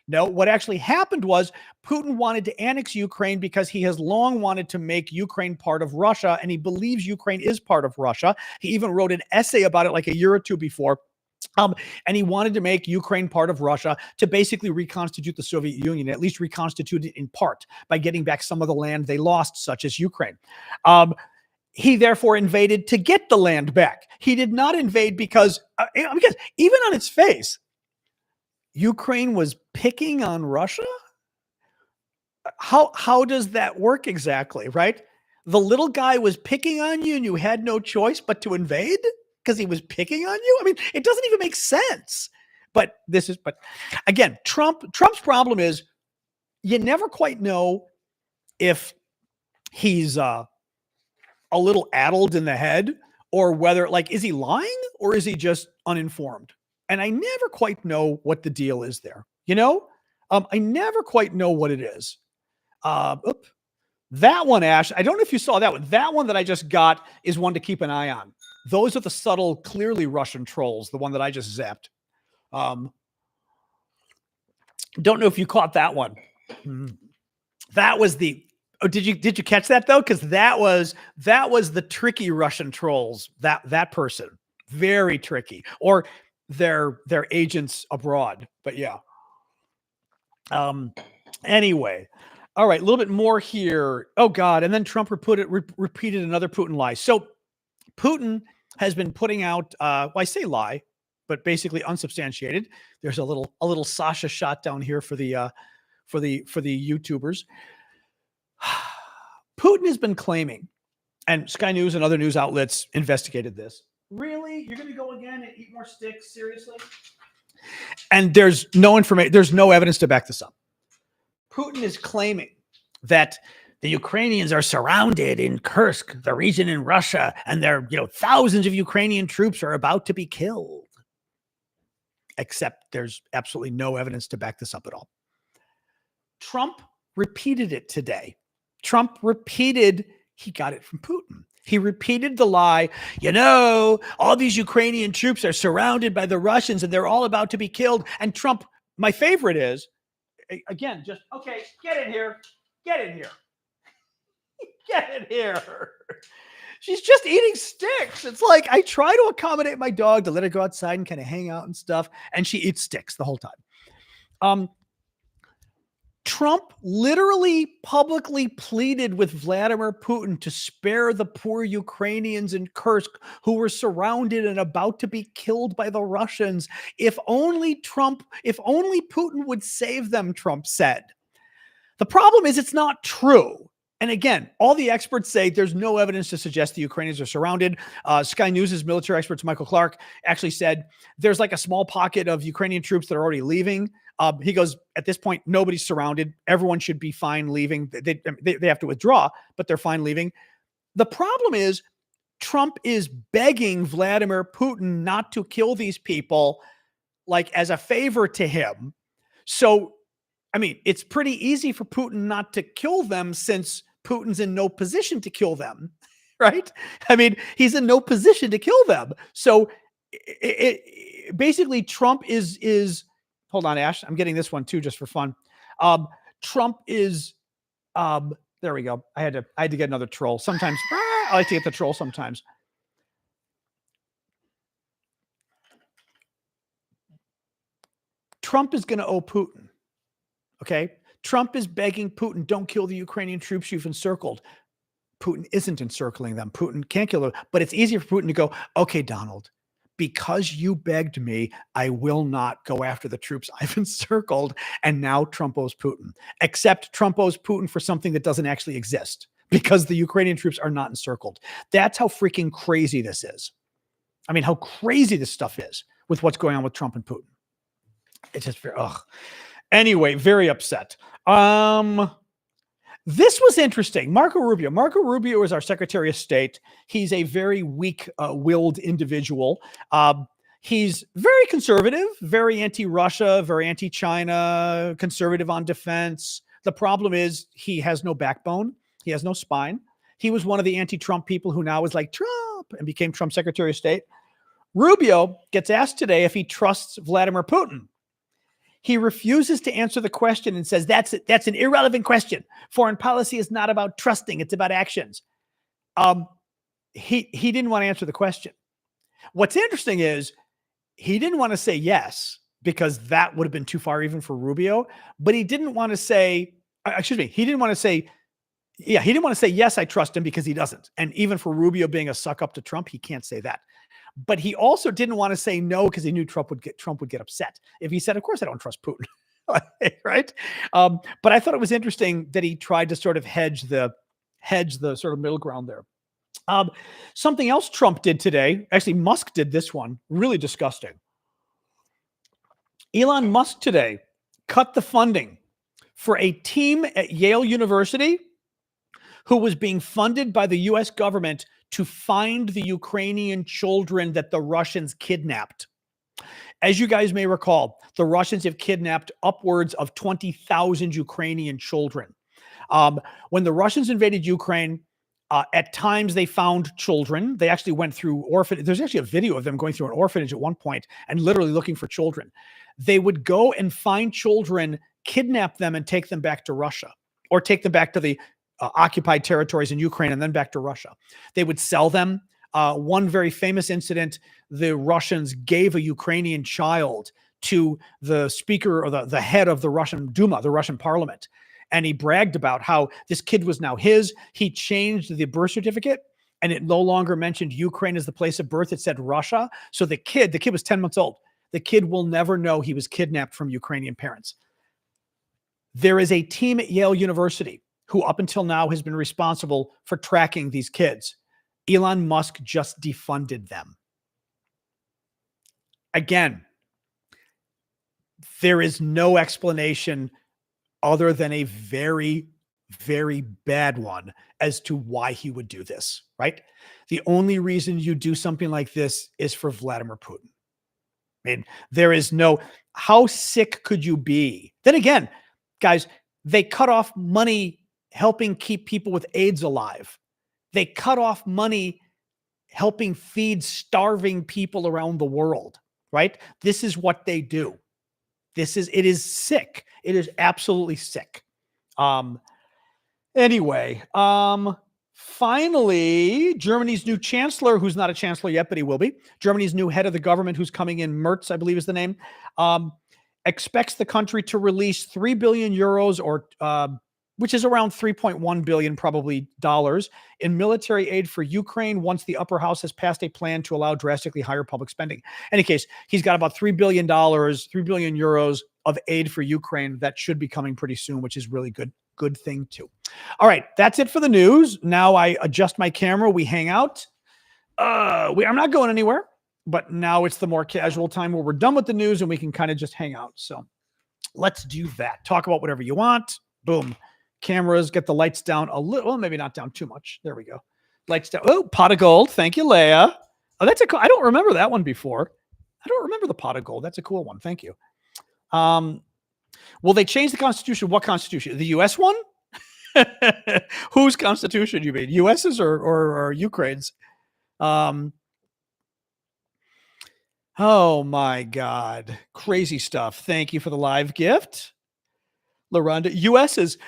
No, what actually happened was Putin wanted to annex Ukraine because he has long wanted to make Ukraine part of Russia, and he believes Ukraine is part of Russia. He even wrote an essay about it like a year or two before. And he wanted to make Ukraine part of Russia to basically reconstitute the Soviet Union, at least reconstitute it in part by getting back some of the land they lost, such as Ukraine. He therefore invaded to get the land back. He did not invade because even on its face, Ukraine was picking on Russia? How does that work exactly, right? The little guy was picking on you and you had no choice but to invade because he was picking on you? I mean, it doesn't even make sense. But again, Trump's problem is you never quite know if he's a little addled in the head or whether, is he lying or is he just uninformed? And I never quite know what the deal is there. I never quite know what it is. That one, Ash, I don't know if you saw that one. That one that I just got is one to keep an eye on. Those are the subtle, clearly Russian trolls, the one that I just zapped. Don't know if you caught that one. That was did you catch that though? Because that was the tricky Russian trolls, that person. Very tricky. Or their agents abroad. But yeah. Anyway. All right, a little bit more here. Oh God. And then Trump repeated another Putin lie. So Putin has been putting out, I say lie, but basically unsubstantiated. There's a little Sasha shot down here for the YouTubers. Putin has been claiming, and Sky News and other news outlets investigated this. Really? You're going to go again and eat more sticks? Seriously? And there's no information, there's no evidence to back this up. Putin is claiming that the Ukrainians are surrounded in Kursk, the region in Russia, and thousands of Ukrainian troops are about to be killed. Except there's absolutely no evidence to back this up at all. Trump repeated it today. Trump repeated, he got it from Putin. He repeated the lie, all these Ukrainian troops are surrounded by the Russians and they're all about to be killed. And Trump, my favorite is, again, just, okay, get in here. Get in here. Get in here. She's just eating sticks. It's like I try to accommodate my dog to let her go outside and kind of hang out and stuff, and she eats sticks the whole time. Trump literally publicly pleaded with Vladimir Putin to spare the poor Ukrainians in Kursk who were surrounded and about to be killed by the Russians. If only Putin would save them, Trump said. The problem is it's not true. And again, all the experts say there's no evidence to suggest the Ukrainians are surrounded. Sky News' military experts, Michael Clark, actually said there's like a small pocket of Ukrainian troops that are already leaving. He goes, at this point, nobody's surrounded. Everyone should be fine leaving. They have to withdraw, but they're fine leaving. The problem is Trump is begging Vladimir Putin not to kill these people, like as a favor to him. So, I mean, it's pretty easy for Putin not to kill them since Putin's in no position to kill them, right? I mean, he's in no position to kill them. So basically Trump is, hold on, Ash, I'm getting this one too, just for fun. Trump is, there we go. I had to get another troll. Sometimes I like to get the troll sometimes. Trump is going to owe Putin. Okay. Trump is begging Putin, don't kill the Ukrainian troops you've encircled. Putin isn't encircling them. Putin can't kill them, but it's easier for Putin to go, okay, Donald, because you begged me, I will not go after the troops I've encircled. And now Trump owes Putin, except Trump owes Putin for something that doesn't actually exist because the Ukrainian troops are not encircled. That's how freaking crazy this is. I mean, how crazy this stuff is with what's going on with Trump and Putin. It's just very, Anyway, very upset. This was interesting. Marco Rubio is our Secretary of State. He's a very weak-willed individual. He's very conservative, very anti-Russia, very anti-China, conservative on defense. The problem is he has no backbone. He has no spine. He was one of the anti-Trump people who now is like Trump and became Trump's Secretary of State. Rubio gets asked today if he trusts Vladimir Putin. He refuses to answer the question and says, that's an irrelevant question. Foreign policy is not about trusting. It's about actions. He didn't want to answer the question. What's interesting is he didn't want to say yes, because that would have been too far even for Rubio, but he didn't want to say, he didn't want to say, yes, I trust him, because he doesn't. And even for Rubio being a suck up to Trump, he can't say that. But he also didn't want to say no because he knew Trump would get upset if he said, of course I don't trust Putin. Right. But I thought it was interesting that he tried to sort of hedge the sort of middle ground there. Something else Trump did today, actually Musk did this one, really disgusting. Elon Musk today cut the funding for a team at Yale University who was being funded by the US government to find the Ukrainian children that the Russians kidnapped. As you guys may recall, the Russians have kidnapped upwards of 20,000 Ukrainian children. When the Russians invaded Ukraine, at times they found children. They actually went through orphanage. There's actually a video of them going through an orphanage at one point and literally looking for children. They would go and find children, kidnap them, and take them back to Russia, or take them back to the occupied territories in Ukraine and then back to Russia. They would sell them. One very famous incident, the Russians gave a Ukrainian child to the speaker, or the head of the Russian Duma, the Russian parliament. And he bragged about how this kid was now his. He changed the birth certificate and it no longer mentioned Ukraine as the place of birth. It said Russia. So the kid was 10 months old. The kid will never know he was kidnapped from Ukrainian parents. There is a team at Yale University who up until now has been responsible for tracking these kids. Elon Musk just defunded them. Again, there is no explanation other than a very very bad one as to why he would do this, right? The only reason you do something like this is for Vladimir Putin. I mean, there is no, how sick could you be? Then again, guys, they cut off money helping keep people with AIDS alive. They cut off money helping feed starving people around the world, right? This is what they do. It is sick. It is absolutely sick. Anyway, finally, Germany's new chancellor, who's not a chancellor yet, but he will be. Germany's new head of the government, who's coming in, Merz, I believe is the name, expects the country to release 3 billion euros or which is around 3.1 billion probably dollars in military aid for Ukraine once the upper house has passed a plan to allow drastically higher public spending. In any case, he's got about $3 billion, 3 billion euros of aid for Ukraine that should be coming pretty soon, which is really good thing too. All right, that's it for the news. Now I adjust my camera. We hang out. I'm not going anywhere, but now it's the more casual time where we're done with the news and we can kind of just hang out. So let's do that. Talk about whatever you want. Boom. Cameras, get the lights down a little. Well, maybe not down too much. There we go. Lights down. Oh, pot of gold. Thank you, Leia. Oh, that's a cool. I don't remember that one before. I don't remember the pot of gold. That's a cool one. Thank you. Will they change the Constitution? What Constitution? The U.S. one? Whose Constitution you mean? U.S.'s or Ukraine's? Oh my God. Crazy stuff. Thank you for the live gift. LaRonda, US's,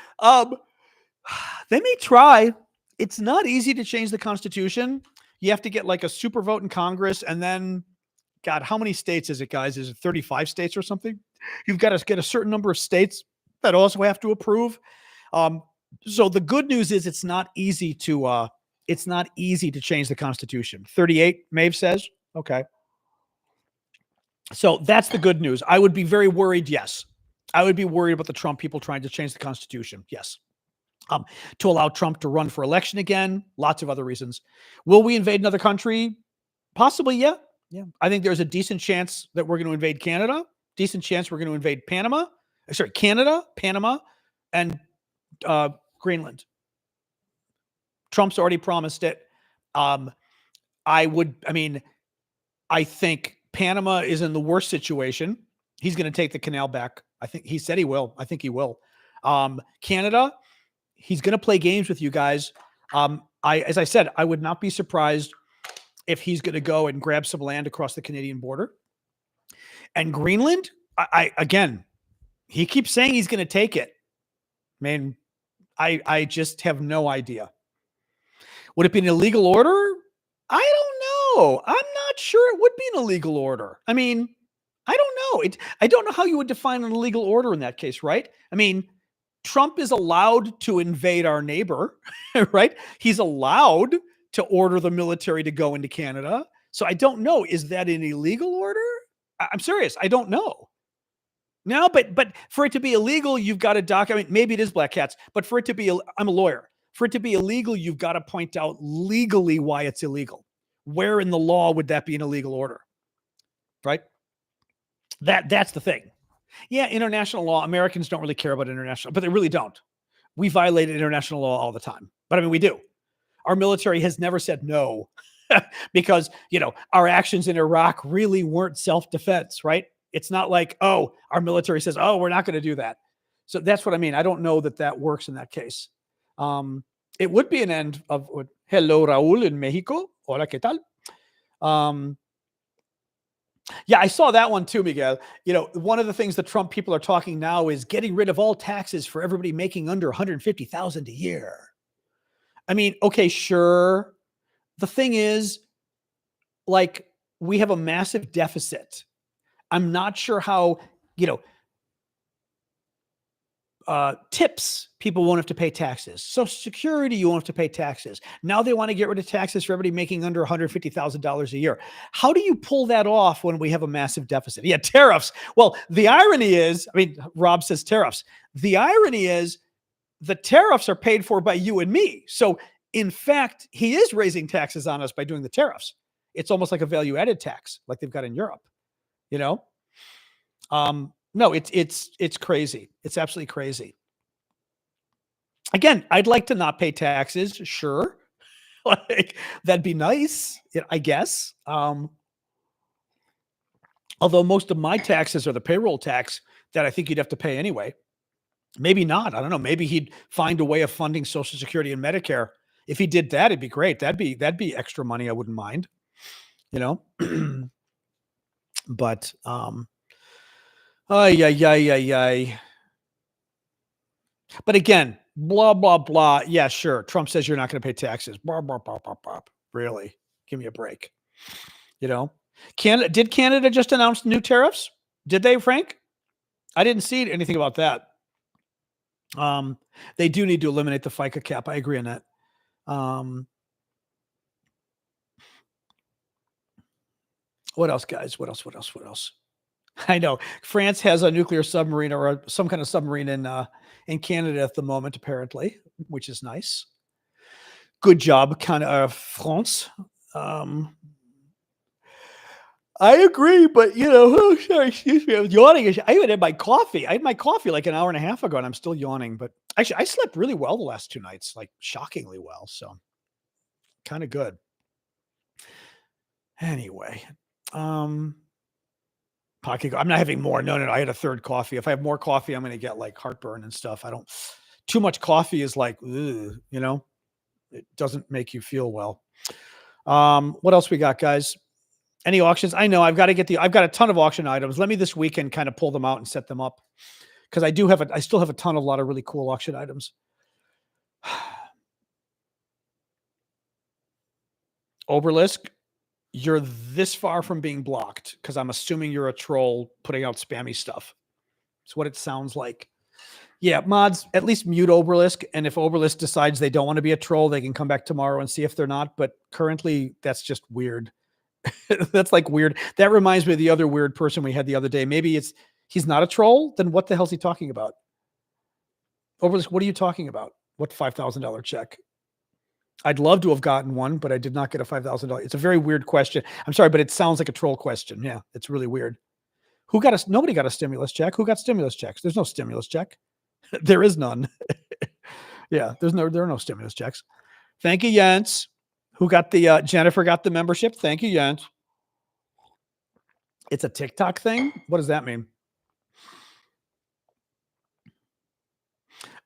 they may try. It's not easy to change the Constitution. You have to get like a super vote in Congress. And then, God, how many states is it, guys? Is it 35 states or something? You've got to get a certain number of states that also have to approve. So the good news is it's not easy to change the Constitution. 38, Maeve says. Okay. So that's the good news. I would be very worried. Yes. I would be worried about the Trump people trying to change the Constitution. Yes. To allow Trump to run for election again. Lots of other reasons. Will we invade another country? Possibly. Yeah. Yeah. I think there's a decent chance that we're going to invade Canada. Decent chance we're going to invade Canada, Panama, and Greenland. Trump's already promised it. I think Panama is in the worst situation. He's going to take the canal back. I think he said he will. I think he will. Canada, he's going to play games with you guys. As I said, I would not be surprised if he's going to go and grab some land across the Canadian border. And Greenland, again, he keeps saying he's going to take it. Man, I just have no idea. Would it be an illegal order? I don't know. I'm not sure it would be an illegal order. I mean, I don't know. I don't know how you would define an illegal order in that case, right? I mean, Trump is allowed to invade our neighbor, right? He's allowed to order the military to go into Canada. So I don't know. Is that an illegal order? I'm serious. I don't know. No, but for it to be illegal, you've got to document. Maybe it is black cats, but for it to be, I'm a lawyer. For it to be illegal, you've got to point out legally why it's illegal. Where in the law would that be an illegal order? Right? That's the thing. Yeah, international law. Americans don't really care about international, but they really don't. We violate international law all the time. But I mean, we do. Our military has never said no because, our actions in Iraq really weren't self-defense, right? It's not like, oh, our military says, oh, we're not going to do that. So that's what I mean. I don't know that works in that case. It would be an end of, hello, Raul in Mexico. Hola, ¿qué tal? Yeah, I saw that one too, Miguel. One of the things the Trump people are talking now is getting rid of all taxes for everybody making under 150,000 a year. I mean, okay, sure. The thing is, like, we have a massive deficit. I'm not sure how, tips, people won't have to pay taxes. Social Security, you won't have to pay taxes. Now they want to get rid of taxes for everybody making under $150,000 a year. How do you pull that off when we have a massive deficit? Yeah, tariffs. Well, the irony is, Rob says tariffs. The irony is the tariffs are paid for by you and me. So in fact, he is raising taxes on us by doing the tariffs. It's almost like a value-added tax, like they've got in Europe. No, it's crazy. It's absolutely crazy. Again, I'd like to not pay taxes. Sure. Like that'd be nice, I guess. Although most of my taxes are the payroll tax that I think you'd have to pay anyway. Maybe not. I don't know. Maybe he'd find a way of funding Social Security and Medicare. If he did that, it'd be great. That'd be extra money. I wouldn't mind, you know. But ay. But again, blah blah blah. Yeah, sure. Trump says you're not going to pay taxes. Blah, blah, blah, blah, blah. Really? Give me a break. You know, did Canada just announce new tariffs? Did they, Frank? I didn't see anything about that. They do need to eliminate the FICA cap. I agree on that. What else, guys? What else? I know France has a nuclear submarine or some kind of submarine in Canada at the moment, apparently, which is nice. Good job, kind of France. I agree, but sorry, excuse me, I was yawning. I even had my coffee. I had my coffee like an hour and a half ago, and I'm still yawning. But actually, I slept really well the last 2 nights, like shockingly well. So, kind of good. Anyway, pocket. I'm not having more. No. I had a third coffee. If I have more coffee, I'm going to get like heartburn and stuff. I don't. Too much coffee is like, ugh, it doesn't make you feel well. What else we got, guys? Any auctions? I know I've got a ton of auction items. Let me this weekend kind of pull them out and set them up because I still have a lot of really cool auction items. Oberlisk, you're this far from being blocked because I'm assuming you're a troll putting out spammy stuff. It's what it sounds like. Yeah, mods, at least mute Oberlisk. And if Oberlisk decides they don't want to be a troll, they can come back tomorrow and see if they're not. But currently, that's just weird. That's like weird. That reminds me of the other weird person we had the other day. Maybe he's not a troll. Then what the hell's he talking about? Oberlisk, what are you talking about? What $5,000 check? I'd love to have gotten one, but I did not get a $5,000. It's a very weird question. I'm sorry, but it sounds like a troll question. Yeah, it's really weird. Nobody got a stimulus check. Who got stimulus checks? There's no stimulus check. There is none. Yeah, there are no stimulus checks. Thank you, Jens. Who got Jennifer got the membership. Thank you, Jens. It's a TikTok thing. What does that mean?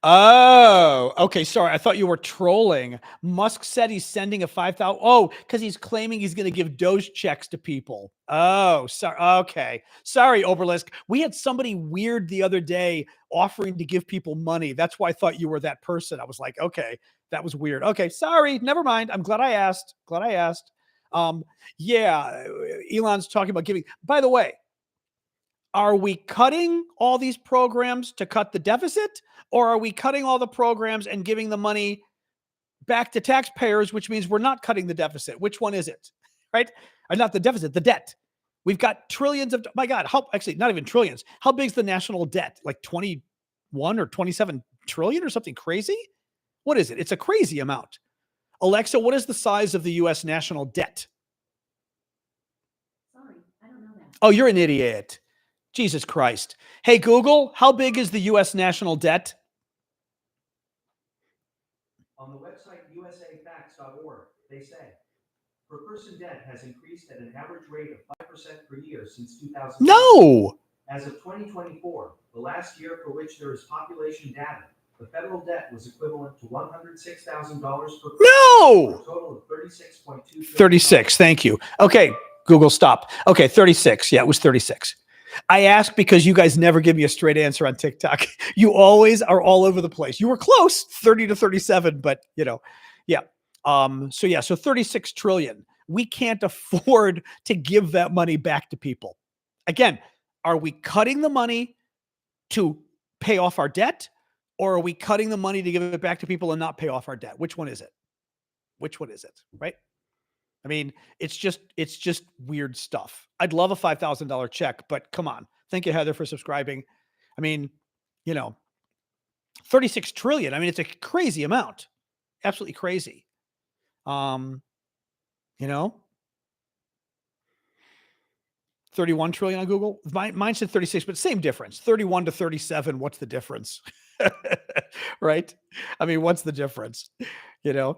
Oh, okay. Sorry. I thought you were trolling. Musk said he's sending a 5,000. Oh, because he's claiming he's going to give Doge checks to people. Oh, sorry. Okay. Sorry, Oberlisk. We had somebody weird the other day offering to give people money. That's why I thought you were that person. I was like, okay, that was weird. Okay. Sorry. Never mind. I'm glad I asked. Yeah. Elon's talking about giving. By the way, are we cutting all these programs to cut the deficit, or are we cutting all the programs and giving the money back to taxpayers, which means we're not cutting the deficit? Which one is it? Right? Or not the deficit, the debt. We've got trillions of, my God, actually not even trillions. How big is the national debt? Like 21 or 27 trillion or something crazy? What is it? It's a crazy amount. Alexa, what is the size of the US national debt? Sorry, I don't know that. Oh, you're an idiot. Jesus Christ. Hey, Google, how big is the U.S. national debt? On the website usafacts.org, they say, per person debt has increased at an average rate of 5% per year since 2000. No! As of 2024, the last year for which there is population data, the federal debt was equivalent to $106,000 per person. No! For a total of 36.2. 36, thank you. Okay, Google, stop. Okay, 36. Yeah, it was 36. I ask because you guys never give me a straight answer on TikTok. You always are all over the place. You were close, 30 to 37, but yeah. So 36 trillion. We can't afford to give that money back to people. Again, are we cutting the money to pay off our debt, or are we cutting the money to give it back to people and not pay off our debt? Which one is it? Right? I mean, it's just weird stuff. I'd love a $5,000 check, but come on. Thank you, Heather, for subscribing. I mean, 36 trillion. I mean, it's a crazy amount. Absolutely crazy. 31 trillion on Google. Mine said 36, but same difference. 31 to 37. What's the difference? Right? I mean, what's the difference? You know?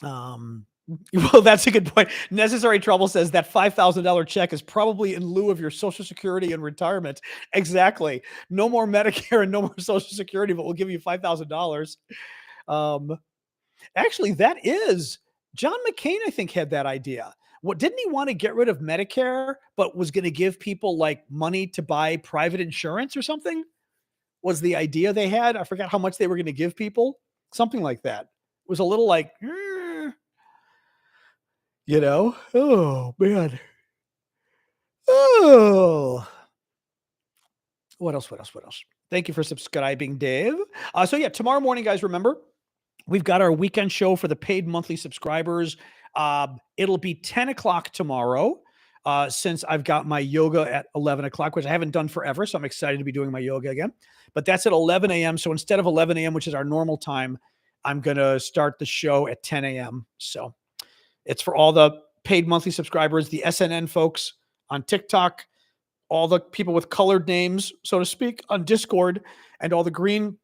Um, well, that's a good point. Necessary Trouble says that $5,000 check is probably in lieu of your Social Security and retirement. Exactly. No more Medicare and no more Social Security, but we'll give you $5,000. Um, actually, that is John McCain, I think, had that idea. What didn't he want to get rid of Medicare, but was going to give people like money to buy private insurance or something? Was the idea they had? I forgot how much they were going to give people. Something like that. It was a little like, you know, oh man. Oh, what else? What else? What else? Thank you for subscribing, Dave. So yeah, tomorrow morning, guys, remember, we've got our weekend show for the paid monthly subscribers. It'll be 10 o'clock tomorrow, since I've got my yoga at 11 o'clock, which I haven't done forever. So I'm excited to be doing my yoga again. But that's at 11 a.m. So instead of 11 a.m., which is our normal time, I'm going to start the show at 10 a.m. So it's for all the paid monthly subscribers, the SNN folks on TikTok, all the people with colored names, so to speak, on Discord, and all the green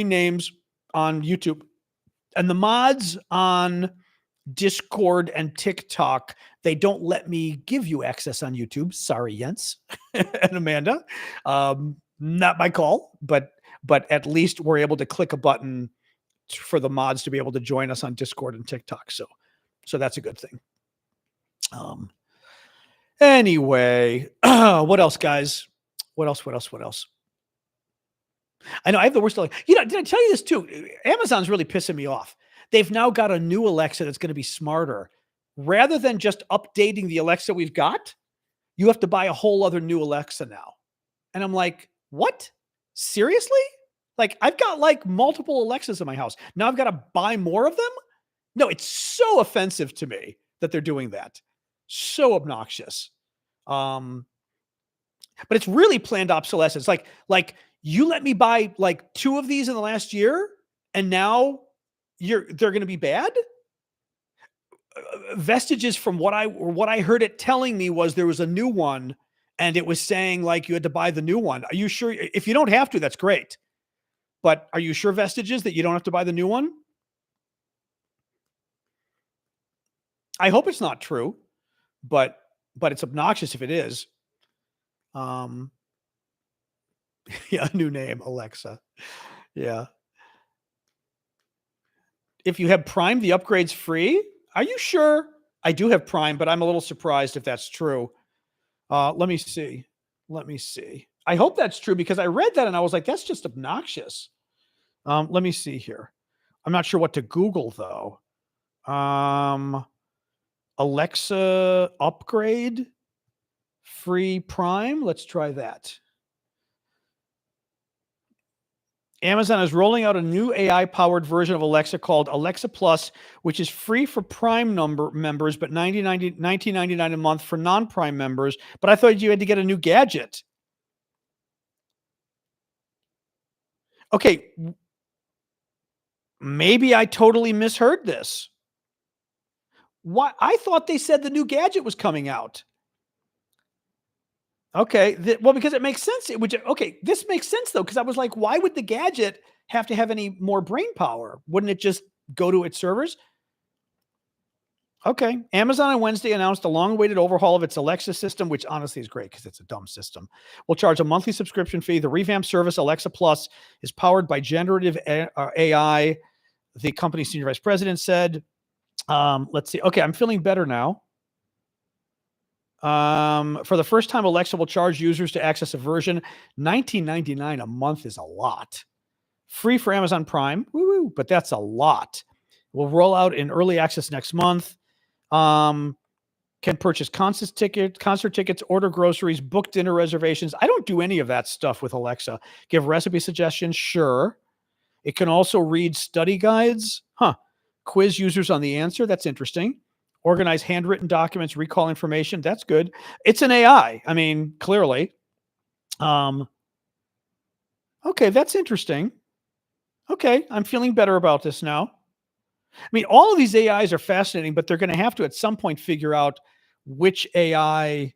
names on YouTube, and the mods on Discord and TikTok. They don't let me give you access on YouTube. Sorry, Jens and Amanda. Not my call, but at least we're able to click a button for the mods to be able to join us on Discord and TikTok. So that's a good thing. Anyway, what else, guys? What else? I know I have the worst. Did I tell you this too? Amazon's really pissing me off. They've now got a new Alexa that's going to be smarter. Rather than just updating the Alexa we've got, you have to buy a whole other new Alexa now. And I'm like, what? Seriously? Like, I've got like multiple Alexas in my house. Now I've got to buy more of them? No, it's so offensive to me that they're doing that. So obnoxious. But it's really planned obsolescence. Like you let me buy like 2 of these in the last year, and now they're going to be bad. Vestiges from what I heard it telling me was there was a new one, and it was saying like you had to buy the new one. Are you sure? If you don't have to, that's great. But are you sure, Vestiges, that you don't have to buy the new one? I hope it's not true, but it's obnoxious if it is. Yeah, new name, Alexa. Yeah. If you have Prime, the upgrade's free. Are you sure? I do have Prime, but I'm a little surprised if that's true. Let me see. I hope that's true because I read that and I was like, that's just obnoxious. Let me see here. I'm not sure what to Google though. Alexa upgrade, free Prime. Let's try that. Amazon is rolling out a new AI-powered version of Alexa called Alexa Plus, which is free for Prime members, but $19.99 a month for non-Prime members. But I thought you had to get a new gadget. Okay, maybe I totally misheard this. What? I thought they said the new gadget was coming out. Okay, well, because it makes sense. This makes sense though, because I was like, why would the gadget have to have any more brain power? Wouldn't it just go to its servers? Okay, Amazon on Wednesday announced a long-awaited overhaul of its Alexa system, which honestly is great because it's a dumb system. Will charge a monthly subscription fee. The revamped service, Alexa Plus, is powered by generative AI, the company's senior vice president said. Let's see. Okay, I'm feeling better now. For the first time, Alexa will charge users to access a version. $19.99 a month is a lot. Free for Amazon Prime. Woo-woo, but that's a lot. We'll roll out in early access next month. Can purchase concert tickets, order groceries, book dinner reservations. I don't do any of that stuff with Alexa. Give recipe suggestions. Sure. It can also read study guides. Quiz users on the answer. That's interesting. Organize handwritten documents, recall information. That's good. It's an AI. I mean, clearly. Okay, that's interesting. Okay, I'm feeling better about this now. I mean, all of these AIs are fascinating, but they're going to have to at some point figure out which AI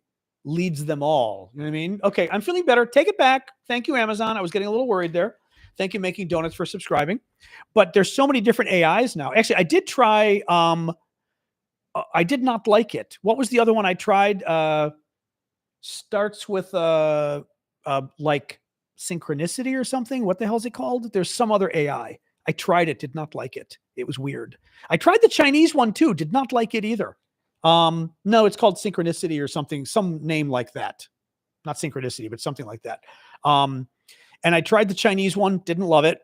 leads them all. You know what I mean? Okay, I'm feeling better. Take it back. Thank you, Amazon. I was getting a little worried there. Thank you, Making Donuts, for subscribing. But there's so many different AIs now. Actually, I did try. I did not like it. What was the other one I tried? Starts with like synchronicity or something. What the hell is it called? There's some other AI. I tried it. Did not like it. It was weird. I tried the Chinese one too. Did not like it either. No, it's called synchronicity or something. Some name like that. Not synchronicity, but something like that. And I tried the Chinese one, didn't love it.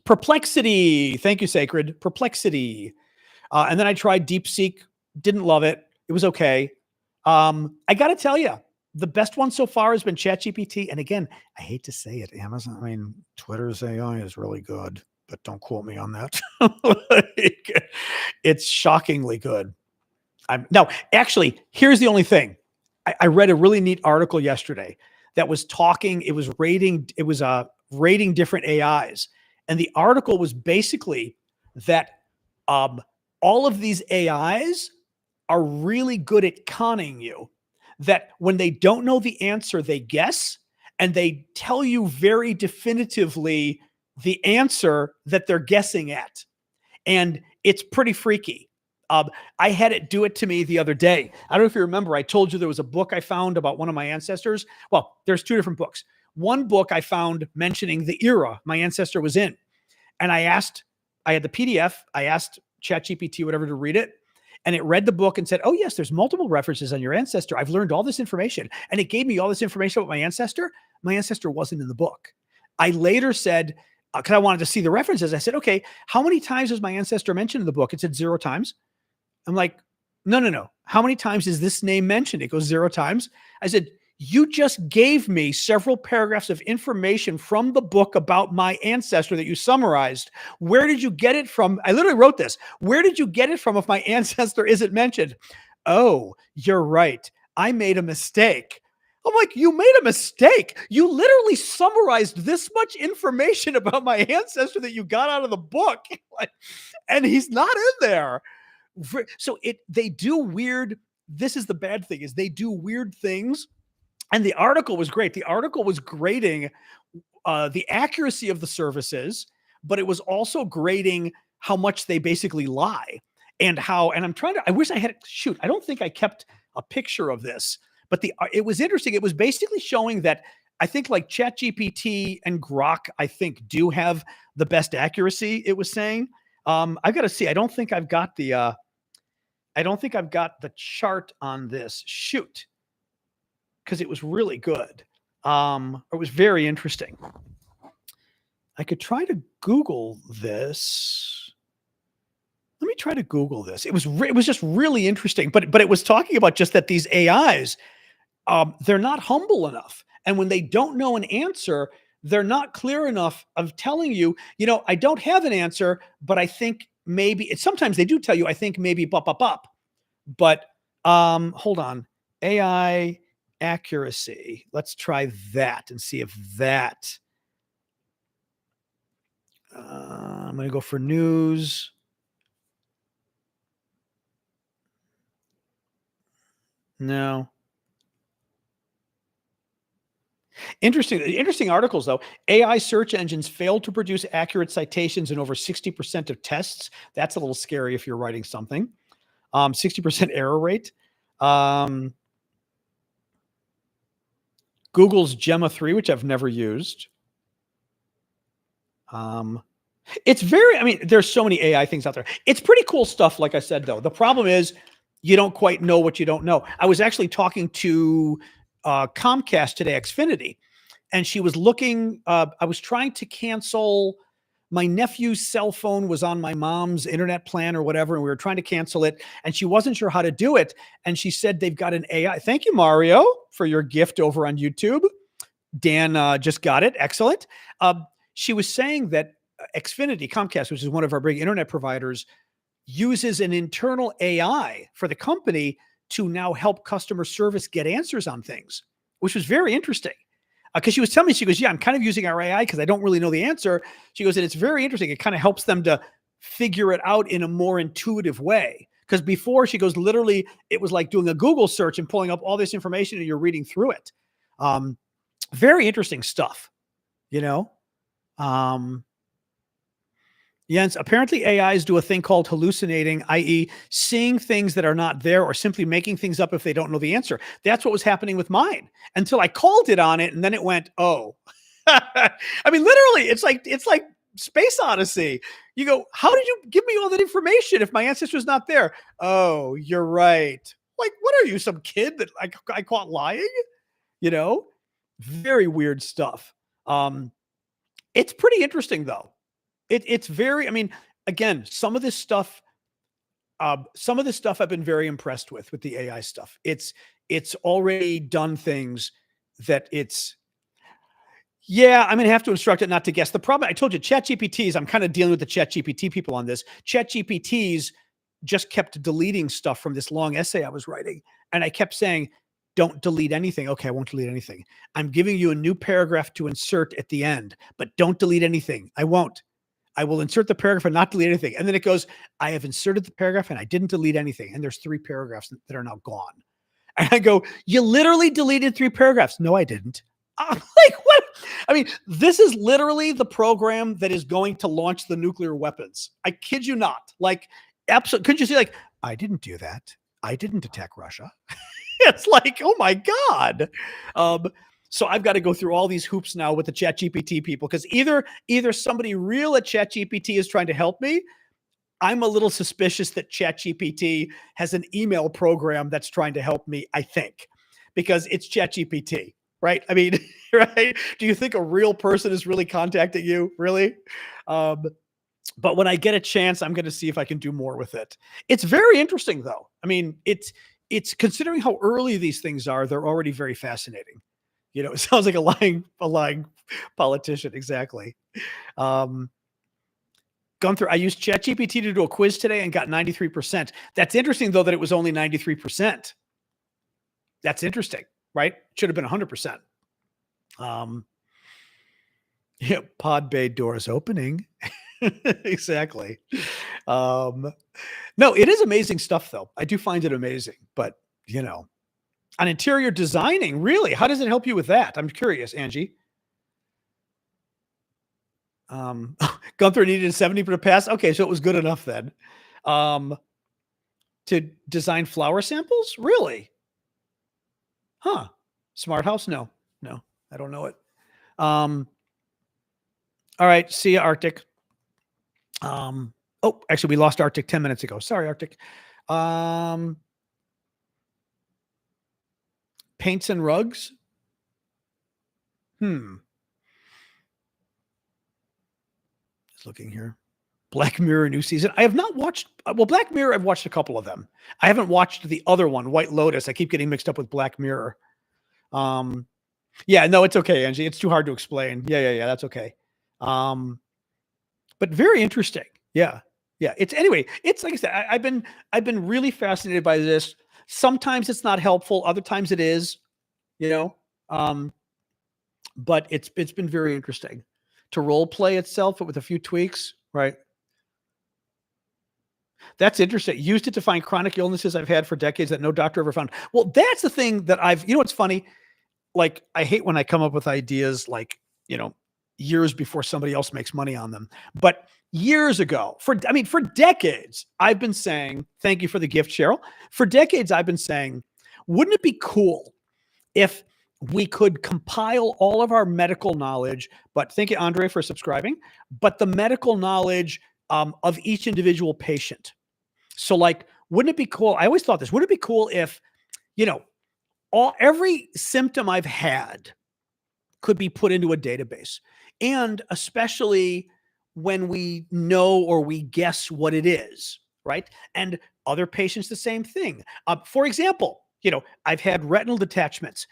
Perplexity. Thank you, Sacred. Perplexity. And then I tried DeepSeek, didn't love it. It was okay. I got to tell you, the best one so far has been ChatGPT. And again, I hate to say it, Amazon, I mean, Twitter's AI is really good, but don't quote me on that. It's shockingly good. Now, actually, here's the only thing. I read a really neat article yesterday that was rating different AIs. And the article was basically that all of these AIs are really good at conning you, that when they don't know the answer, they guess, and they tell you very definitively the answer that they're guessing at. And it's pretty freaky. I had it do it to me the other day. I don't know if you remember, I told you there was a book I found about one of my ancestors. Well, there's two different books. One book I found mentioning the era my ancestor was in. And I had the PDF, I asked ChatGPT, whatever, to read it. And it read the book and said, oh, yes, there's multiple references on your ancestor. I've learned all this information. And it gave me all this information about my ancestor. My ancestor wasn't in the book. I later said, because I wanted to see the references, I said, okay, how many times was my ancestor mentioned in the book? It said 0 times. I'm like, no. How many times is this name mentioned? It goes 0 times. I said, you just gave me several paragraphs of information from the book about my ancestor that you summarized. Where did you get it from? I literally wrote this. Where did you get it from if my ancestor isn't mentioned? Oh, you're right. I made a mistake. I'm like, you made a mistake. You literally summarized this much information about my ancestor that you got out of the book. And he's not in there. So they do weird. This is the bad thing, is they do weird things. And the article was great. The article was grading the accuracy of the services, but it was also grading how much they basically lie and I wish I had, I don't think I kept a picture of this, but it was interesting. It was basically showing that I think like ChatGPT and Grok, I think, do have the best accuracy, it was saying. I've got to see. I don't think I've got the chart on this. Shoot. Because it was really good. It was very interesting. I could try to Google this. Let me try to Google this. It was just really interesting. But it was talking about just that these AIs, they're not humble enough. And when they don't know an answer, they're not clear enough of telling you, I don't have an answer, but I think maybe, sometimes they do tell you, I think maybe bop. But hold on. AI accuracy. Let's try that and see if that. I'm going to go for news. No. Interesting articles, though. AI search engines fail to produce accurate citations in over 60% of tests. That's a little scary if you're writing something. 60% error rate. Google's Gemma 3, which I've never used. It's there's so many AI things out there. It's pretty cool stuff, like I said, though. The problem is you don't quite know what you don't know. I was actually talking to Comcast today, Xfinity, and she was looking, I was trying to cancel, my nephew's cell phone was on my mom's internet plan or whatever, and we were trying to cancel it, and she wasn't sure how to do it. And she said they've got an AI. Thank you, Mario, for your gift over on YouTube. Dan just got it. Excellent. She was saying that Xfinity, Comcast, which is one of our big internet providers, uses an internal AI for the company to now help customer service get answers on things, which was very interesting. Because she was telling me, she goes, yeah, I'm kind of using our AI because I don't really know the answer. She goes, and it's very interesting. It kind of helps them to figure it out in a more intuitive way. Because before, she goes, literally, it was like doing a Google search and pulling up all this information and you're reading through it. Very interesting stuff, you know? Jens, apparently AIs do a thing called hallucinating, i.e. seeing things that are not there or simply making things up if they don't know the answer. That's what was happening with mine until I called it on it and then it went, oh. I mean, literally, it's like Space Odyssey. You go, how did you give me all that information if my ancestor's not there? Oh, you're right. Like, what are you, some kid that I caught lying? You know? Very weird stuff. It's pretty interesting though. It's very, I mean, again, some of this stuff I've been very impressed with the AI stuff. It's already done things that yeah, I'm going to have to instruct it not to guess. The problem, I told you, ChatGPTs, I'm kind of dealing with the ChatGPT people on this. ChatGPTs just kept deleting stuff from this long essay I was writing. And I kept saying, don't delete anything. Okay, I won't delete anything. I'm giving you a new paragraph to insert at the end, but don't delete anything. I won't. I will insert the paragraph and not delete anything. And then it goes, I have inserted the paragraph and I didn't delete anything. And there's 3 paragraphs that are now gone. And I go, you literally deleted 3 paragraphs. No, I didn't. I'm like, what? I mean, this is literally the program that is going to launch the nuclear weapons. I kid you not. Like, absolutely. Couldn't you see, like, I didn't do that. I didn't attack Russia. It's like, oh my God. So I've got to go through all these hoops now with the ChatGPT people, because either somebody real at ChatGPT is trying to help me. I'm a little suspicious that ChatGPT has an email program that's trying to help me, I think, because it's ChatGPT, right? I mean, right? Do you think a real person is really contacting you? Really? But when I get a chance, I'm going to see if I can do more with it. It's very interesting, though. I mean, it's considering how early these things are, they're already very fascinating. You know, it sounds like a lying politician. Exactly. Gone through, I used ChatGPT to do a quiz today and got 93%. That's interesting, though, that it was only 93%. That's interesting, right? Should have been 100%. Yeah, pod bay doors opening. Exactly. No, it is amazing stuff, though. I do find it amazing, but you know, on interior designing, really, how does it help you with that? I'm curious, Angie. Gunther needed a 70 to pass. Okay, so it was good enough then. To design flower samples? Really? Huh. Smart house? No, I don't know it. All right. See you, Arctic. Oh, actually, we lost Arctic 10 minutes ago. Sorry, Arctic. Paints and rugs? Just looking here. Black Mirror new season. I have not watched, well, Black Mirror, I've watched a couple of them. I haven't watched the other one, White Lotus. I keep getting mixed up with Black Mirror. Yeah, no, it's okay, Angie. It's too hard to explain. Yeah, that's okay. But very interesting. Yeah. It's anyway, it's like I said, I've been really fascinated by this. Sometimes it's not helpful. Other times it is, you know, but it's been very interesting to role play itself with a few tweaks. Right. That's interesting. Used it to find chronic illnesses I've had for decades that no doctor ever found. Well, that's the thing that you know, what's funny. Like, I hate when I come up with ideas, like, you know, years before somebody else makes money on them. But years ago, for decades, I've been saying, thank you for the gift, Cheryl. For decades, I've been saying, wouldn't it be cool if we could compile all of our medical knowledge, but thank you, Andre, for subscribing, but the medical knowledge of each individual patient. So, like, wouldn't it be cool? I always thought this, wouldn't it be cool if, you know, every symptom I've had could be put into a database, and especially when we know or we guess what it is, right? And other patients, the same thing. For example, you know, I've had retinal detachments,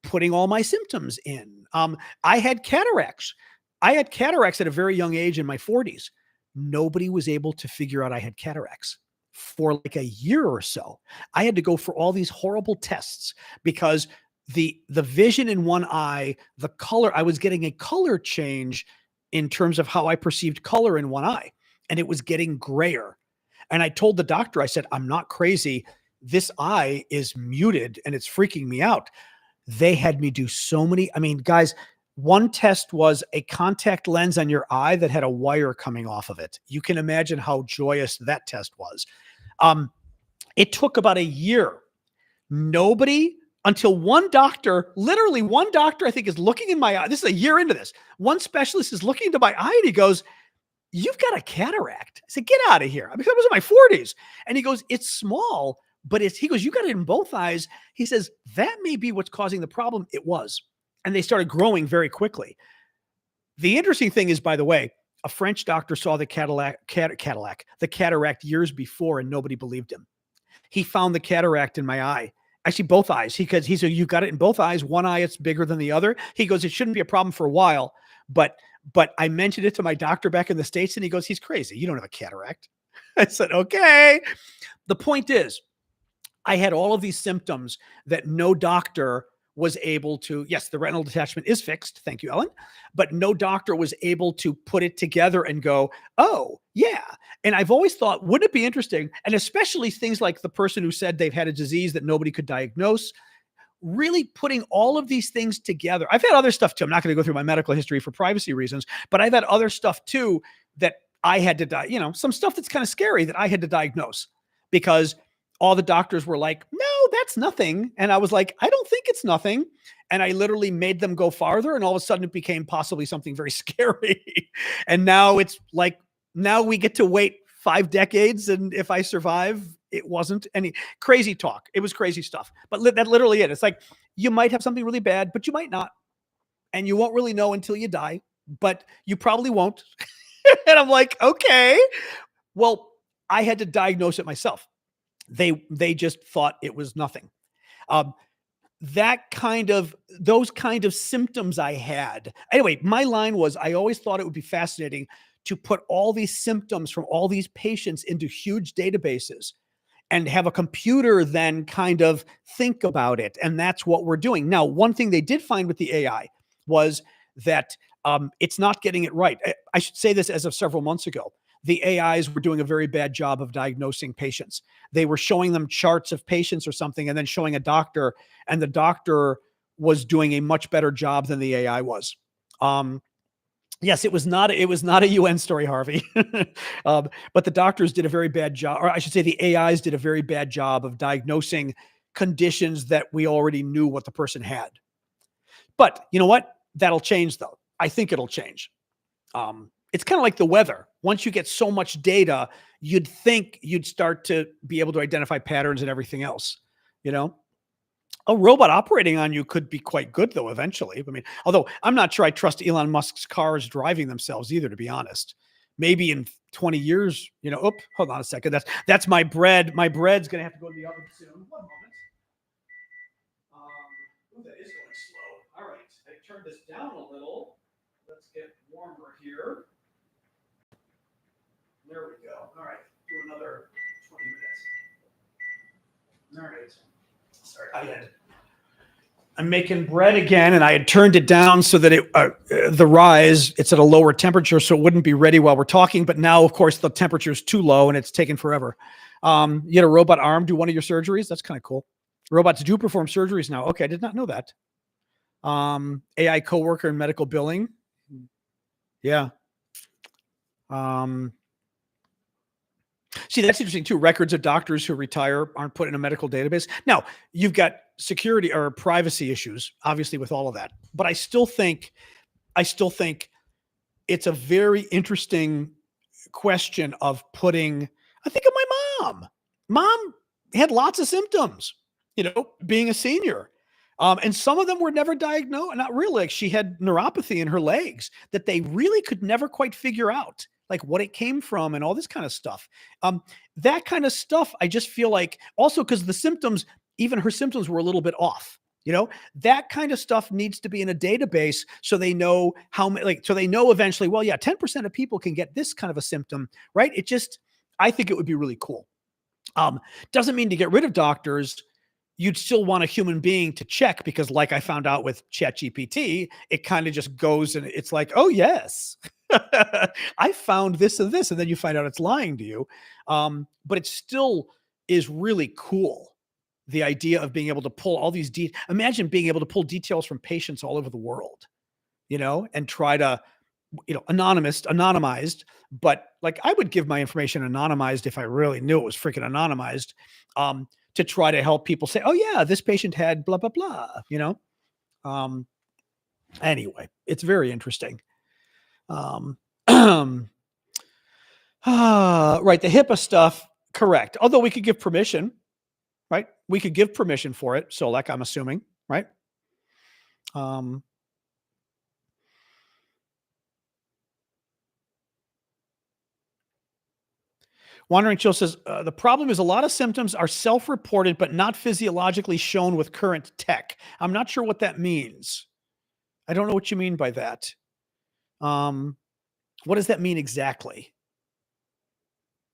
putting all my symptoms in. I had cataracts. I had cataracts at a very young age in my 40s. Nobody was able to figure out I had cataracts for like a year or so. I had to go for all these horrible tests because the vision in one eye, the color, I was getting a color change in terms of how I perceived color in one eye, and it was getting grayer. And I told the doctor, I said, I'm not crazy. This eye is muted and it's freaking me out. They had me do so many. I mean, guys, one test was a contact lens on your eye that had a wire coming off of it. You can imagine how joyous that test was. It took about a year. Nobody, until one doctor, literally one doctor, I think, is looking in my eye. This is a year into this. One specialist is looking into my eye and he goes, "You've got a cataract." I said, "Get out of here." I mean, I was in my 40s. And he goes, "It's small, but he goes, you got it in both eyes." He says, "That may be what's causing the problem." It was. And they started growing very quickly. The interesting thing is, by the way, a French doctor saw the cataract years before and nobody believed him. He found the cataract in my eye. Actually, both eyes. He said, "You've got it in both eyes. One eye, it's bigger than the other." He goes, "It shouldn't be a problem for a while, but I mentioned it to my doctor back in the States and he goes, 'He's crazy. You don't have a cataract.'" I said, "Okay." The point is, I had all of these symptoms that no doctor was able to, yes, the retinal detachment is fixed. Thank you, Ellen. But no doctor was able to put it together and go, "Oh, yeah." And I've always thought, wouldn't it be interesting? And especially things like the person who said they've had a disease that nobody could diagnose, really putting all of these things together. I've had other stuff too. I'm not going to go through my medical history for privacy reasons, but I've had other stuff too that I had to, some stuff that's kind of scary that I had to diagnose because all the doctors were like, "No, that's nothing." And I was like, "I don't think it's nothing." And I literally made them go farther. And all of a sudden it became possibly something very scary. And now it's like, now we get to wait 5 decades. And if I survive, it wasn't any crazy talk. It was crazy stuff. But that literally it. It's like, you might have something really bad, but you might not. And you won't really know until you die, but you probably won't. And I'm like, okay, well, I had to diagnose it myself. They just thought it was nothing. Those kind of symptoms I had. Anyway, my line was, I always thought it would be fascinating to put all these symptoms from all these patients into huge databases and have a computer then kind of think about it. And that's what we're doing. Now, one thing they did find with the AI was that it's not getting it right. I should say this as of several months ago. The AIs were doing a very bad job of diagnosing patients. They were showing them charts of patients or something and then showing a doctor, and the doctor was doing a much better job than the AI was. Yes, it was not a UN story, Harvey. But the doctors did a very bad job, or I should say the AIs did a very bad job of diagnosing conditions that we already knew what the person had. But you know what? That'll change though. I think it'll change. It's kind of like the weather. Once you get so much data, you'd think you'd start to be able to identify patterns and everything else, A robot operating on you could be quite good though, eventually. I mean, although I'm not sure I trust Elon Musk's cars driving themselves either, to be honest. Maybe in 20 years, hold on a second. That's my bread. My bread's going to have to go to the oven soon. One moment. That is going slow. All right. I turned this down a little. Let's get warmer here. There we go. All right. Do another 20 minutes. All right. Sorry. I'm making bread again, and I had turned it down so that the rise, it's at a lower temperature, so it wouldn't be ready while we're talking. But now, of course, the temperature is too low, and it's taken forever. You had a robot arm do one of your surgeries? That's kind of cool. Robots do perform surgeries now. Okay, I did not know that. AI coworker in medical billing. Yeah. See, that's interesting too. Records of doctors who retire aren't put in a medical database. Now, you've got security or privacy issues, obviously, with all of that. But I still think it's a very interesting question of putting, I think of my mom. Mom had lots of symptoms, being a senior. And some of them were never diagnosed. Not really. Like she had neuropathy in her legs that they really could never quite figure out, like what it came from and all this kind of stuff. That kind of stuff, I just feel like also because the symptoms, even her symptoms were a little bit off. That kind of stuff needs to be in a database so they know so they know eventually, well, yeah, 10% of people can get this kind of a symptom, right? I think it would be really cool. Doesn't mean to get rid of doctors. You'd still want a human being to check because like I found out with ChatGPT, it kind of just goes and it's like, oh yes. I found this and this, and then you find out it's lying to you. But it still is really cool. The idea of being able to pull all these imagine being able to pull details from patients all over the world, and try to, anonymized, but like I would give my information anonymized if I really knew it was freaking anonymized, to try to help people say, oh yeah, this patient had blah, blah, blah, anyway, it's very interesting. Right. The HIPAA stuff. Correct. Although we could give permission, right? We could give permission for it. So like I'm assuming, right? Wandering Chill says, the problem is a lot of symptoms are self-reported, but not physiologically shown with current tech. I'm not sure what that means. I don't know what you mean by that. What does that mean exactly?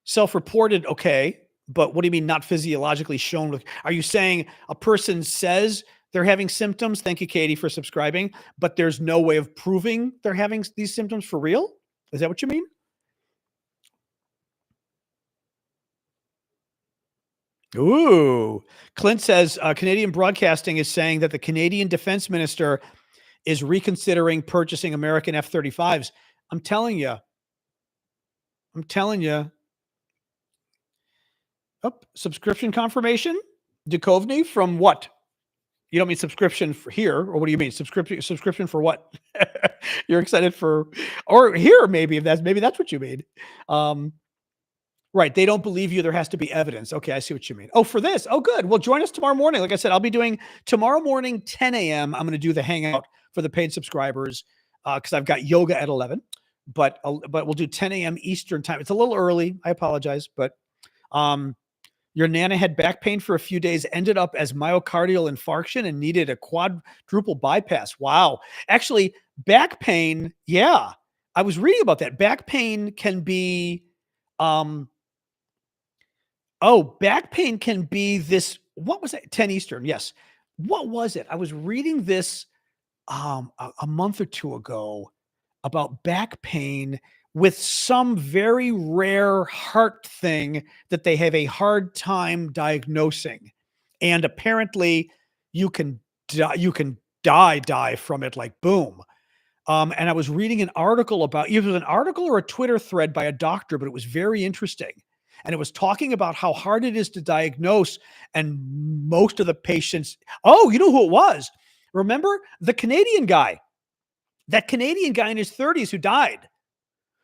Self-reported, okay, but what do you mean not physiologically shown with? Are you saying a person says they're having symptoms? Thank you, Katie, for subscribing, but there's no way of proving they're having these symptoms for real? Is that what you mean? Ooh, Clint says Canadian Broadcasting is saying that the Canadian Defense Minister is reconsidering purchasing American F-35s. I'm telling you. Oh, subscription confirmation? Duchovny from what? You don't mean subscription for here, or what do you mean? Subscription for what? You're excited for, or here maybe maybe that's what you mean. Right. They don't believe you. There has to be evidence. Okay. I see what you mean. Oh, for this. Oh, good. Well, join us tomorrow morning. Like I said, I'll be doing tomorrow morning, 10 a.m. I'm going to do the hangout for the paid subscribers because I've got yoga at 11, but we'll do 10 a.m. Eastern time. It's a little early. I apologize, but your Nana had back pain for a few days, ended up as myocardial infarction and needed a quadruple bypass. Wow. Actually, back pain. Yeah. I was reading about that. Back pain can be, back pain can be this. What was it? 10 Eastern. Yes. What was it? I was reading this a month or two ago about back pain with some very rare heart thing that they have a hard time diagnosing. And apparently you can die from it, like boom. And I was reading an article about either an article or a Twitter thread by a doctor, but it was very interesting. And it was talking about how hard it is to diagnose. And most of the patients, you know who it was? Remember the Canadian guy, that Canadian guy in his 30s who died,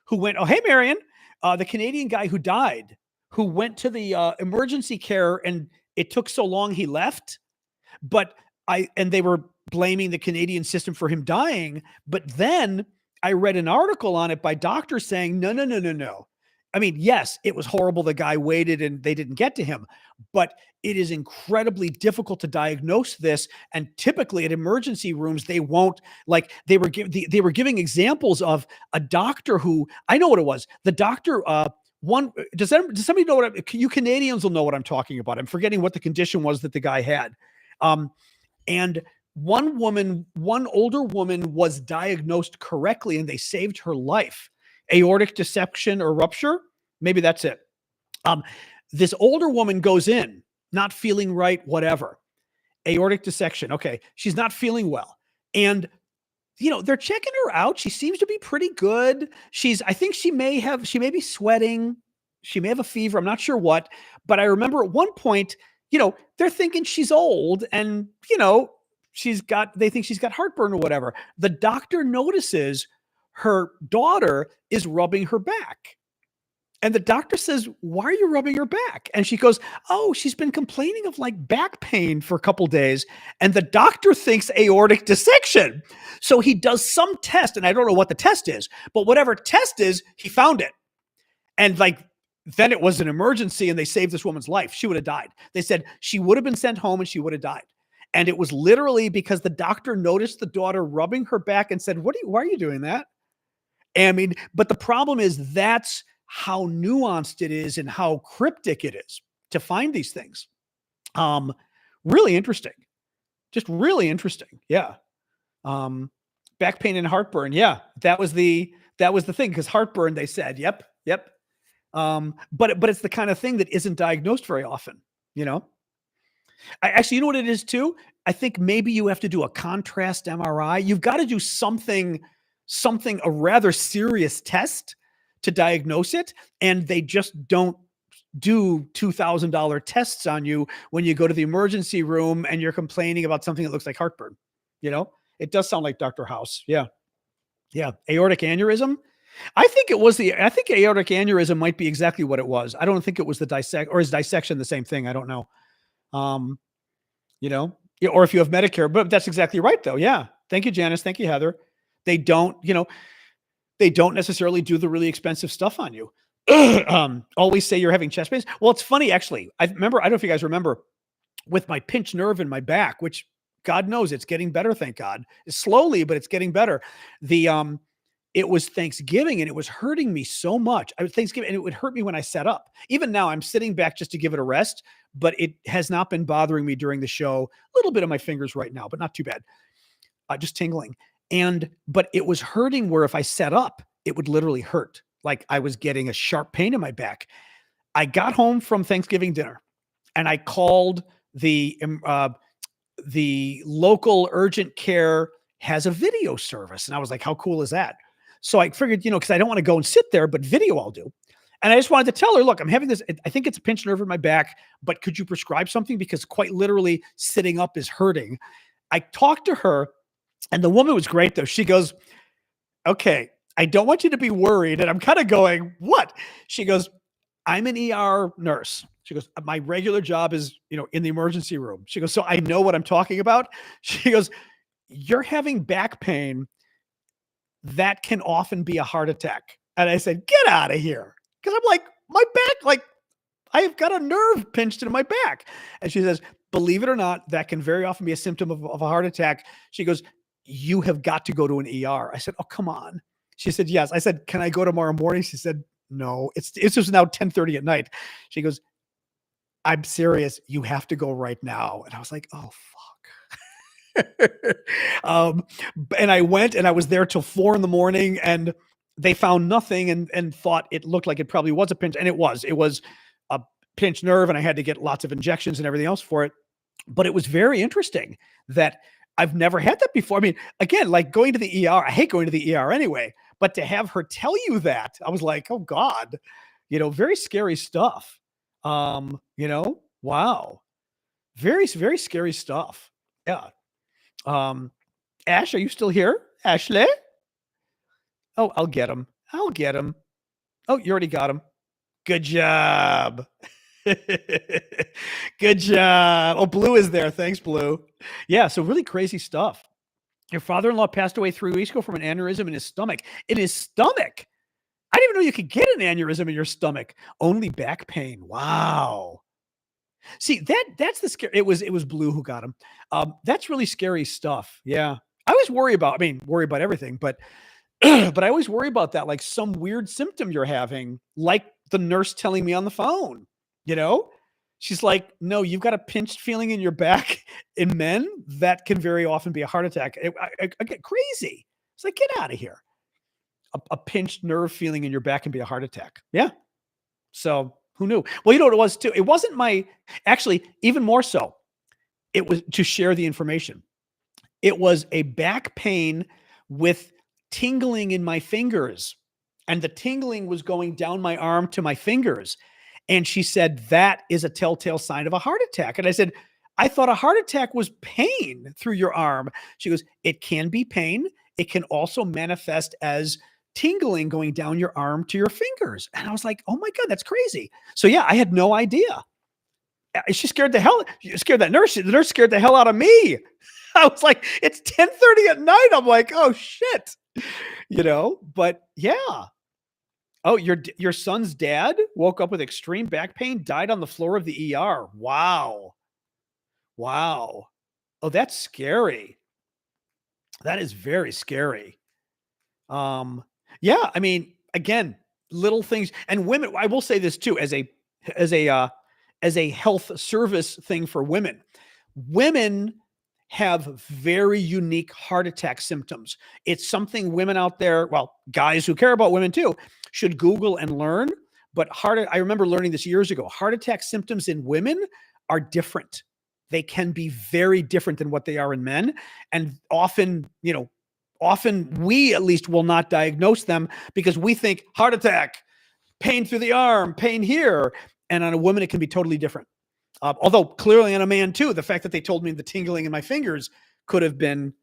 who went, oh, hey, Marion, the Canadian guy who died, who went to the emergency care and it took so long he left. And they were blaming the Canadian system for him dying. But then I read an article on it by doctors saying, no. I mean, yes, it was horrible. The guy waited and they didn't get to him, but it is incredibly difficult to diagnose this. And typically at emergency rooms, they won't, like they were giving examples of a doctor who, I know what it was. The doctor, does somebody know what you Canadians will know what I'm talking about. I'm forgetting what the condition was that the guy had. And one older woman was diagnosed correctly and they saved her life. Aortic dissection or rupture. Maybe that's it. This older woman goes in, not feeling right, whatever. Aortic dissection. Okay. She's not feeling well. And, they're checking her out. She seems to be pretty good. I think she may be sweating. She may have a fever. I'm not sure what, but I remember at one point, they're thinking she's old and, they think she's got heartburn or whatever. The doctor notices her daughter is rubbing her back. And the doctor says, why are you rubbing her back? And she goes, oh, she's been complaining of like back pain for a couple days. And the doctor thinks aortic dissection. So he does some test, and I don't know what the test is, but whatever test is, he found it. And then it was an emergency and they saved this woman's life. She would have died. They said she would have been sent home and she would have died. And it was literally because the doctor noticed the daughter rubbing her back and said, why are you doing that? I mean, but the problem is that's how nuanced it is and how cryptic it is to find these things. Really interesting. Just really interesting. Yeah. Back pain and heartburn. Yeah. That was the That was the thing, because heartburn, they said, yep. But it's the kind of thing that isn't diagnosed very often, you know? Actually, you know what it is too? I think maybe you have to do a contrast MRI. You've got to do something, a rather serious test to diagnose it. And they just don't do $2,000 tests on you when you go to the emergency room and you're complaining about something that looks like heartburn. You know, it does sound like Dr. House. Yeah. Aortic aneurysm. I think aortic aneurysm might be exactly what it was. I don't think it was the is dissection the same thing? I don't know. Or if you have Medicare, but that's exactly right though. Yeah. Thank you, Janice. Thank you, Heather. They don't necessarily do the really expensive stuff on you. Always say you're having chest pains. Well, it's funny, actually. I don't know if you guys remember, with my pinched nerve in my back, which God knows it's getting better. Thank God. Slowly, but it's getting better. It was Thanksgiving and it was hurting me so much. Thanksgiving, and it would hurt me when I sat up. Even now, I'm sitting back just to give it a rest, but it has not been bothering me during the show. A little bit of my fingers right now, but not too bad. Just tingling. But it was hurting where if I sat up, it would literally hurt. Like I was getting a sharp pain in my back. I got home from Thanksgiving dinner and I called the local urgent care has a video service. And I was like, how cool is that? So I figured, because I don't want to go and sit there, but video I'll do. And I just wanted to tell her, look, I'm having this, I think it's a pinched nerve in my back, but could you prescribe something? Because quite literally sitting up is hurting. I talked to her and the woman was great though. She goes, okay, I don't want you to be worried. And I'm kind of going, what? She goes, I'm an ER nurse. She goes, my regular job is, in the emergency room. She goes, so I know what I'm talking about. She goes, you're having back pain. That can often be a heart attack. And I said, get out of here. Cause I'm like, my back, like I've got a nerve pinched into my back. And she says, believe it or not, that can very often be a symptom of a heart attack. She goes, you have got to go to an ER. I said, oh, come on. She said, yes. I said, can I go tomorrow morning? She said, no, it's just now 10:30 at night. She goes, I'm serious. You have to go right now. And I was like, oh, fuck. And I went and I was there till 4 a.m. and they found nothing and thought it looked like it probably was a pinch. And it was a pinched nerve and I had to get lots of injections and everything else for it. But it was very interesting that I've never had that before. I mean, again, like going to the ER, I hate going to the ER anyway, but to have her tell you that, I was like, oh God, very scary stuff. Wow. Very, very scary stuff. Yeah. Ash, are you still here? Ashley? Oh, I'll get him. Oh, you already got him. Good job. Good job. Oh, Blue is there. Thanks, Blue. Yeah, so really crazy stuff. Your father-in-law passed away 3 weeks ago from an aneurysm in his stomach. In his stomach? I didn't even know you could get an aneurysm in your stomach. Only back pain. Wow. See, that's the scary. It was Blue who got him. That's really scary stuff. Yeah. I always worry about everything, but but I always worry about that, like some weird symptom you're having, like the nurse telling me on the phone, she's like, no, you've got a pinched feeling in your back in men. That can very often be a heart attack. I get crazy. It's like, get out of here. A pinched nerve feeling in your back can be a heart attack. Yeah. So who knew? Well, you know what it was too? It wasn't actually, even more so, it was to share the information. It was a back pain with tingling in my fingers, and the tingling was going down my arm to my fingers. And she said, that is a telltale sign of a heart attack. And I said, I thought a heart attack was pain through your arm. She goes, it can be pain. It can also manifest as tingling going down your arm to your fingers. And I was like, oh my God, that's crazy. So yeah, I had no idea. She scared that nurse. The nurse scared the hell out of me. I was like, it's 10:30 at night. I'm like, oh shit, but yeah. Oh, your son's dad woke up with extreme back pain, died on the floor of the ER. Wow. Oh, that's scary. That is very scary. Yeah, I mean, again, little things, and women, I will say this too, as a health service thing for women have very unique heart attack symptoms. It's something women out there, well, guys who care about women too, should Google and learn. But I remember learning this years ago. Heart attack symptoms in women are different. They can be very different than what they are in men. And often, often we at least will not diagnose them because we think heart attack, pain through the arm, pain here. And on a woman, it can be totally different. Although clearly on a man too, the fact that they told me the tingling in my fingers could have been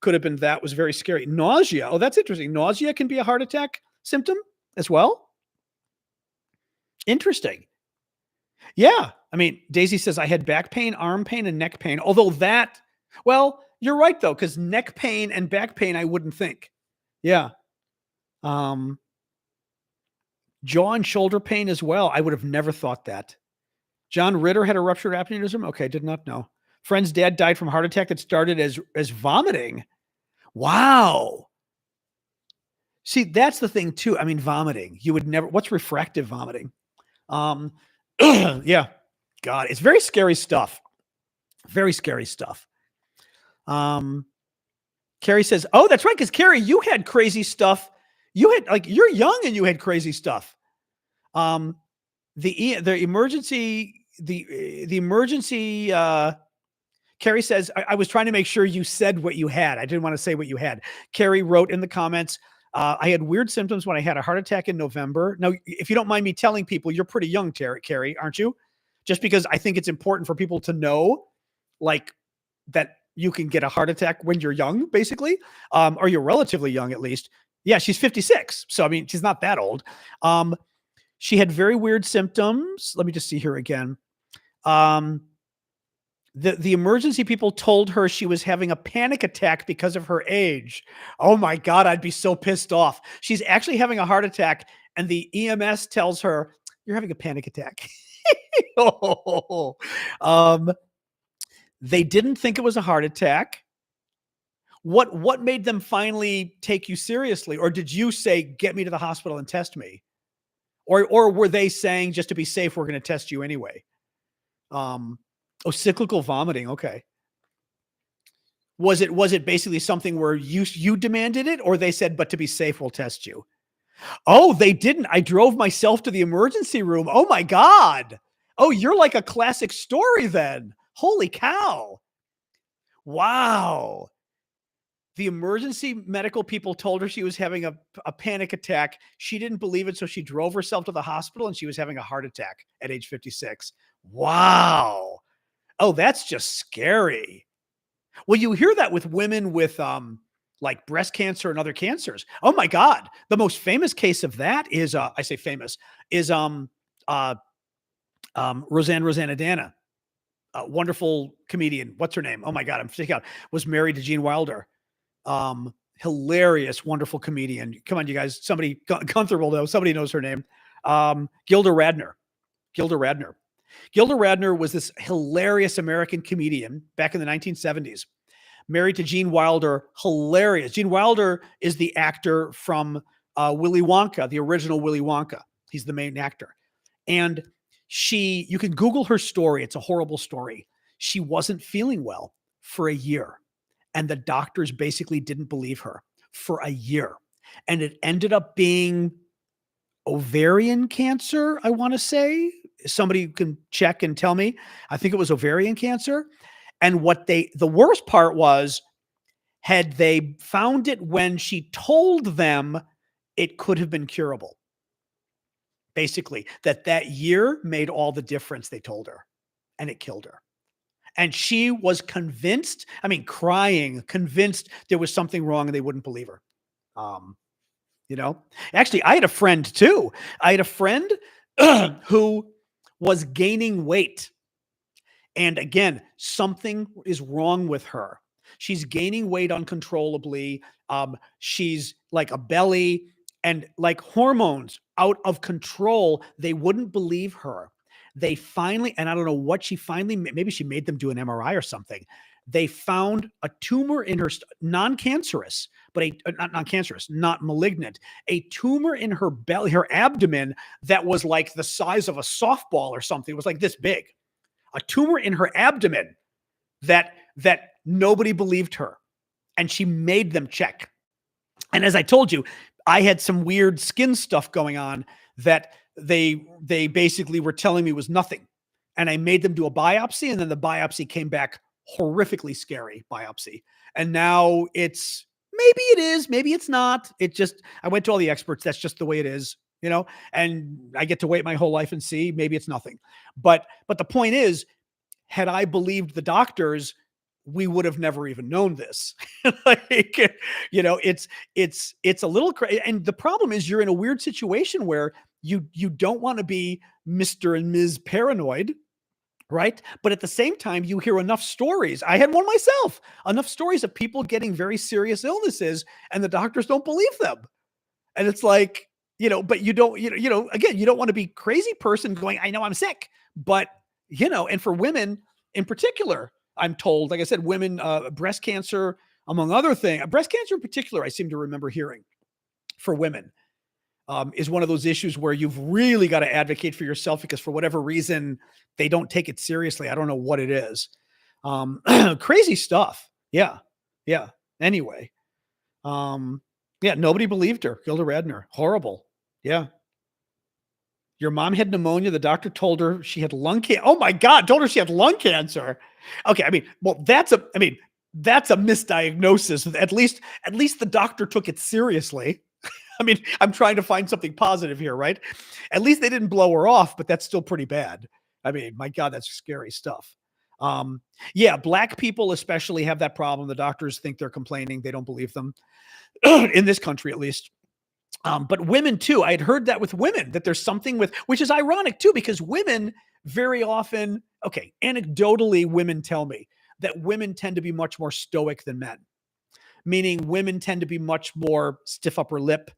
that was very scary. Nausea. Oh, that's interesting. Nausea can be a heart attack symptom as well. Interesting. Yeah. I mean, Daisy says I had back pain, arm pain, and neck pain. Although well, you're right though, because neck pain and back pain, I wouldn't think. Yeah. Jaw and shoulder pain as well. I would have never thought that. John Ritter had a ruptured aneurysm. Okay, did not know. Friend's dad died from a heart attack that started as vomiting. Wow. See, that's the thing too. I mean, vomiting. You would never. What's refractive vomiting? Yeah. God, it's very scary stuff. Very scary stuff. Carrie says, "Oh, that's right, because Carrie, you had crazy stuff. You had you're young and you had crazy stuff." The emergency. Carrie says, I was trying to make sure you said what you had. I didn't want to say what you had. Carrie wrote in the comments, I had weird symptoms when I had a heart attack in November. Now, if you don't mind me telling people, you're pretty young, Carrie, aren't you? Just because I think it's important for people to know, that you can get a heart attack when you're young, basically, or you're relatively young at least. Yeah, she's 56. So, I mean, she's not that old. She had very weird symptoms. Let me just see here again. The emergency people told her she was having a panic attack because of her age. Oh my God, I'd be so pissed off. She's actually having a heart attack and the EMS tells her, you're having a panic attack. They didn't think it was a heart attack. What made them finally take you seriously? Or did you say, get me to the hospital and test me? Or were they saying, just to be safe, we're going to test you anyway? Cyclical vomiting. Okay. Was it basically something where you demanded it, or they said, but to be safe, we'll test you? Oh, they didn't. I drove myself to the emergency room. Oh my God. Oh, you're like a classic story then. Holy cow. Wow. The emergency medical people told her she was having a panic attack. She didn't believe it, so she drove herself to the hospital and she was having a heart attack at age 56. Wow. Oh, that's just scary. Well, you hear that with women with like breast cancer and other cancers. Oh my God. The most famous case of that is I say famous is Rosanna Dana, a wonderful comedian. What's her name? Oh my God, I'm freaking out. Was married to Gene Wilder. Hilarious, wonderful comedian. Come on, you guys. Somebody, Gunther will know. Somebody knows her name. Gilda Radner. Gilda Radner was this hilarious American comedian back in the 1970s. Married to Gene Wilder. Hilarious. Gene Wilder is the actor from Willy Wonka, the original Willy Wonka. He's the main actor. And you can Google her story. It's a horrible story. She wasn't feeling well for a year. And the doctors basically didn't believe her for a year. And it ended up being ovarian cancer, I want to say. Somebody can check and tell me. I think it was ovarian cancer. And the worst part was, had they found it when she told them, it could have been curable. Basically, that year made all the difference, they told her, and it killed her. And she was convinced, crying, convinced there was something wrong and they wouldn't believe her. Actually, I had a friend too. I had a friend who was gaining weight. And again, something is wrong with her. She's gaining weight uncontrollably. She's like a belly and like hormones out of control. They wouldn't believe her. They finally, and I don't know what maybe she made them do an MRI or something. They found a tumor in her, non-cancerous, but not non-cancerous, not malignant, a tumor in her belly, her abdomen that was like the size of a softball or something. It was like this big, a tumor in her abdomen that Nobody believed her. And she made them check. And as I told you, I had some weird skin stuff going on that they basically were telling me was nothing. And I made them do a biopsy, and then the biopsy came back horrifically scary biopsy. And now it's maybe it is, maybe it's not. It just, I went to all the experts. That's just the way it is, you know, and I get to wait my whole life and see, maybe it's nothing. But the point is, had I believed the doctors, we would have never even known this. Like, you know, it's a little crazy. And the problem is you're in a weird situation where you don't want to be Mr. and Ms. Paranoid, right? But at the same time, you hear enough stories. I had one myself, enough stories of people getting very serious illnesses and the doctors don't believe them. And it's like, you know, but you don't, again, you don't want to be crazy person going, I know I'm sick, but you know, and for women in particular, I'm told, like I said, women, breast cancer, among other things, breast cancer in particular, I seem to remember hearing for women, is one of those issues where you've really got to advocate for yourself because for whatever reason, they don't take it seriously. I don't know what it is. Crazy stuff. Yeah. Yeah. Anyway. Yeah. Nobody believed her. Gilda Radner. Horrible. Yeah. Your mom had pneumonia. The doctor told her she had lung cancer. Oh my God. Told her she had lung cancer. Okay. I mean, well, that's a misdiagnosis. At least the doctor took it seriously. I mean, I'm trying to find something positive here, right? At least they didn't blow her off, but that's still pretty bad. I mean, my God, that's scary stuff. Yeah, black people especially have that problem. The doctors think they're complaining. They don't believe them in this country, at least. But women too. I had heard that with women, that there's something with, which is ironic too, because women very often, okay, anecdotally, women tell me that women tend to be much more stoic than men, meaning women tend to be much more stiff upper lip,